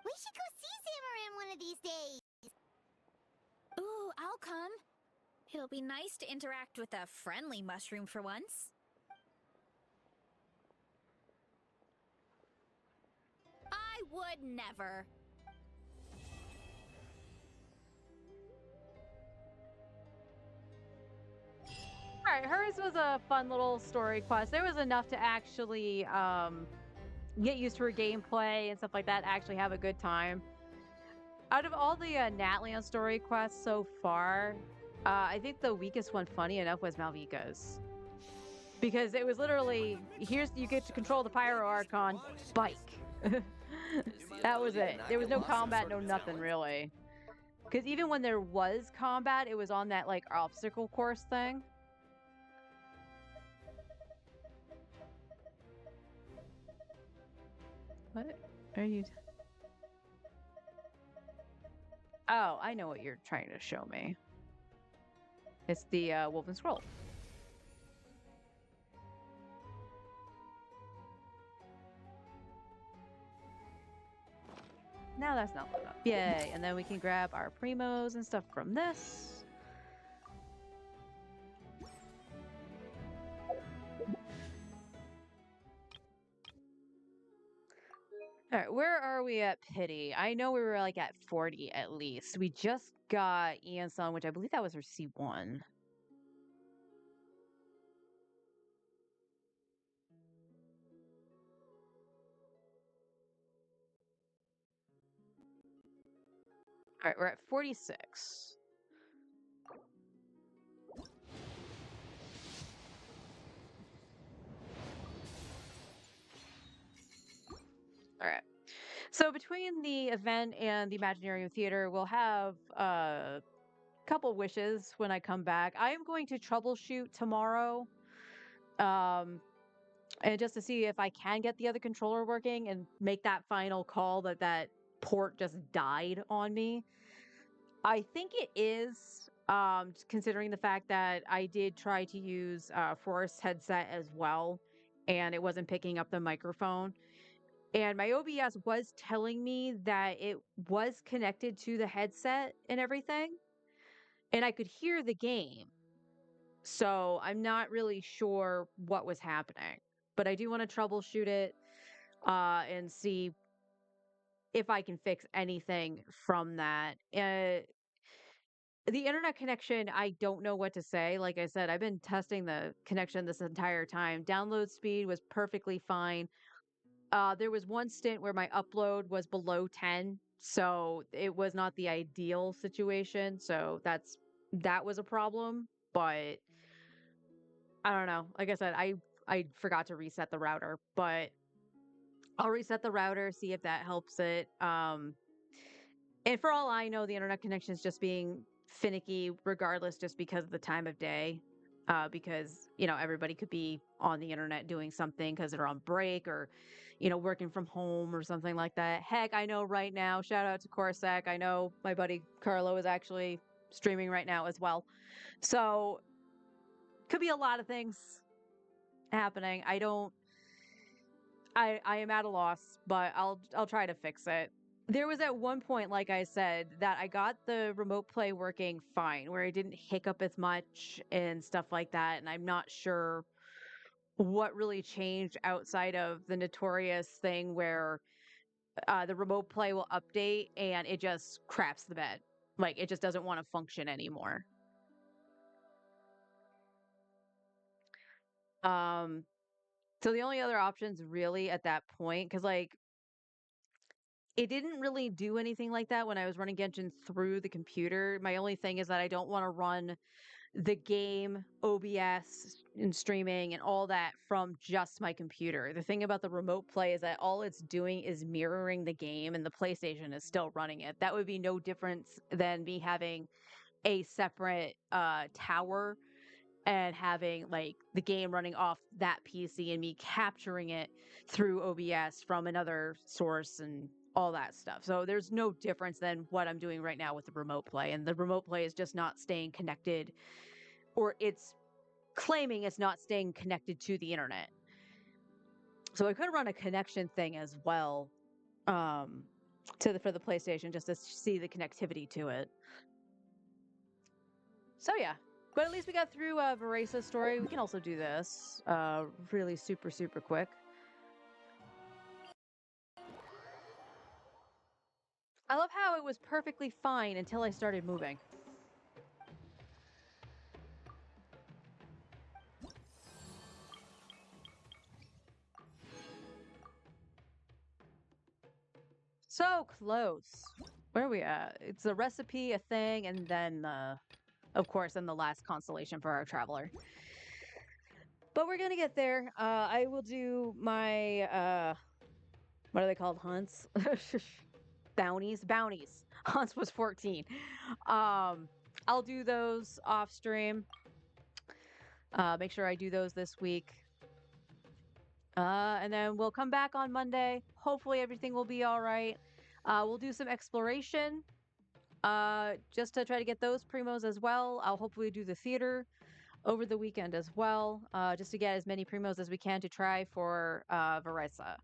[SPEAKER 5] We should go see Zamarin one of these days.
[SPEAKER 2] Ooh, I'll come. It'll be nice to interact with a friendly mushroom for once. I would never.
[SPEAKER 1] All right, hers was a fun little story quest. There was enough to actually get used to her gameplay and stuff like that, actually have a good time. Out of all the Natlan story quests so far, I think the weakest one, funny enough, was Malvika's. Because it was literally, here's, you get to control the Pyro Archon bike. That was it. There was no combat, no nothing really. Because even when there was combat, it was on that like obstacle course thing. What are you? Oh, I know what you're trying to show me. It's the Woven Scroll. Now that's not lit up. Yay. And then we can grab our primos and stuff from this. All right, where are we at pity? I know we were like at 40 at least. We just got Ian Sun, which I believe that was her C1. All right, we're at 46. All right. So between the event and the Imaginarium Theater, we'll have a couple wishes when I come back. I am going to troubleshoot tomorrow, and just to see if I can get the other controller working and make that final call that port just died on me. I think it is, considering the fact that I did try to use Forest headset as well, and it wasn't picking up the microphone. And my OBS was telling me that it was connected to the headset and everything, and I could hear the game. So I'm not really sure what was happening, but I do want to troubleshoot it and see if I can fix anything from that. The internet connection, I don't know what to say. Like I said, I've been testing the connection this entire time. Download speed was perfectly fine. There was one stint where my upload was below 10, so it was not the ideal situation. So that was a problem, but I don't know. Like I said, I forgot to reset the router, but I'll reset the router, see if that helps it. And for all I know, the internet connection is just being finicky regardless, just because of the time of day. Because, everybody could be on the internet doing something because they're on break or, working from home or something like that. Heck, I know right now, shout out to Corsac. I know my buddy Carlo is actually streaming right now as well. So, could be a lot of things happening. I am at a loss, but I'll try to fix it. There was at one point, like I said, that I got the remote play working fine, where I didn't hiccup as much and stuff like that, and I'm not sure what really changed outside of the notorious thing where the remote play will update and it just craps the bed. Like it just doesn't want to function anymore. Um, so the only other options really at that point, because like it didn't really do anything like that when I was running Genshin through the computer. My only thing is that I don't want to run the game, OBS, and streaming and all that from just my computer. The thing about the remote play is that all it's doing is mirroring the game and the PlayStation is still running it. That would be no difference than me having a separate tower and having like the game running off that PC and me capturing it through OBS from another source and all that stuff. So there's no difference than what I'm doing right now with the remote play. And the remote play is just not staying connected, or it's claiming it's not staying connected to the internet. So I could run a connection thing as well for the PlayStation just to see the connectivity to it. So yeah. But at least we got through Veresa's story. We can also do this really super, super quick. I love how it was perfectly fine until I started moving. So close. Where are we at? It's a recipe, a thing, and then, of course, then the last constellation for our traveler. But we're gonna get there. I will do my, what are they called? Hunts? Bounties? Bounties. Hunts was 14. I'll do those off stream. Make sure I do those this week. And then we'll come back on Monday. Hopefully everything will be all right. We'll do some exploration just to try to get those primos as well. I'll hopefully do the theater over the weekend as well, just to get as many primos as we can to try for Veresa.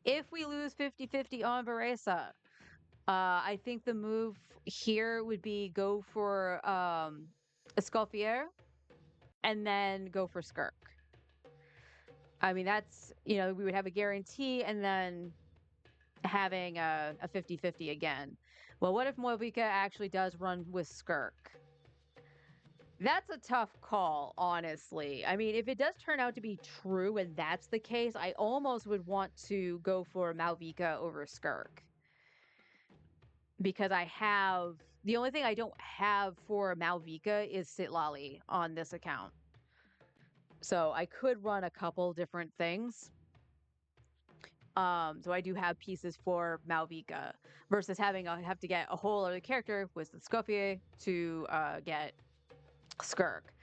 [SPEAKER 1] If we lose 50-50 on Veresa, I think the move here would be go for Escoffier and then go for Skirk. I mean, that's, we would have a guarantee and then having a 50-50 again. Well, what if Moebica actually does run with Skirk? That's a tough call, honestly. I mean, if it does turn out to be true and that's the case, I almost would want to go for Malvika over Skirk. Because the only thing I don't have for Malvika is Sitlali on this account. So I could run a couple different things. So I do have pieces for Malvika versus have to get a whole other character with the Scoffier to get Skirk.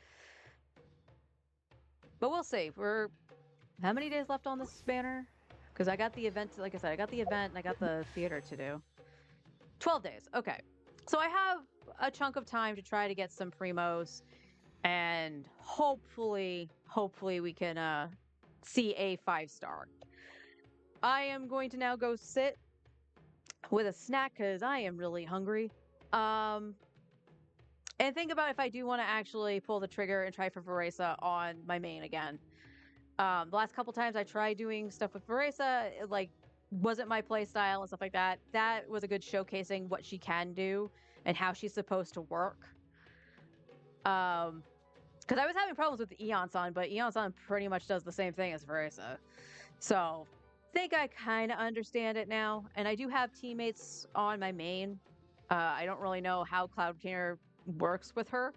[SPEAKER 1] But we'll see. How many days left on this banner? Because I got the event, like I said, I got the event and I got the theater to do. 12 days. Okay. So I have a chunk of time to try to get some primos and hopefully we can see a 5-star. I am going to now go sit with a snack because I am really hungry. And think about if I do want to actually pull the trigger and try for Veresa on my main again. The last couple times I tried doing stuff with Veresa, it wasn't my play style and stuff like that. That was a good showcasing what she can do and how she's supposed to work. Because I was having problems with Eon-san, but Eon-san pretty much does the same thing as Veresa. So think I kind of understand it now. And I do have teammates on my main. I don't really know how Cloud Retainer works with her,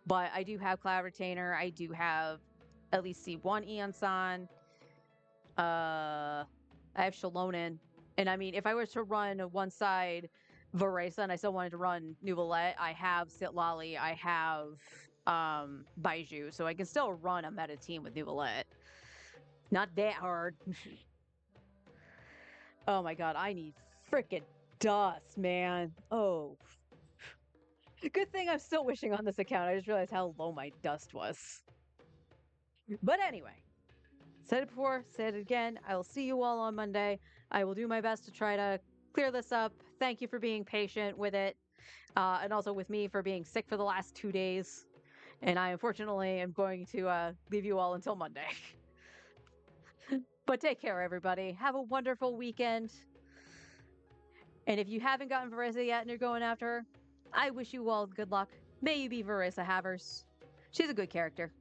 [SPEAKER 1] but I do have Cloud Retainer. I do have at least C1 Eon-san. I have Shalonen. And I mean, if I was to run one side Veresa and I still wanted to run Nuvolette, I have Sitlali, I have Baiju, so I can still run a meta team with Nuvolette. Not that hard. Oh my god, I need frickin' dust, man. Oh. Good thing I'm still wishing on this account. I just realized how low my dust was. But anyway, Said it before, said it again. I will see you all on Monday. I will do my best to try to clear this up. Thank you for being patient with it, and also with me for being sick for the last 2 days. And I unfortunately am going to leave you all until Monday. But take care, everybody. Have a wonderful weekend. And if you haven't gotten Verissa yet and you're going after her, I wish you all good luck. May you be Verissa Havers. She's a good character.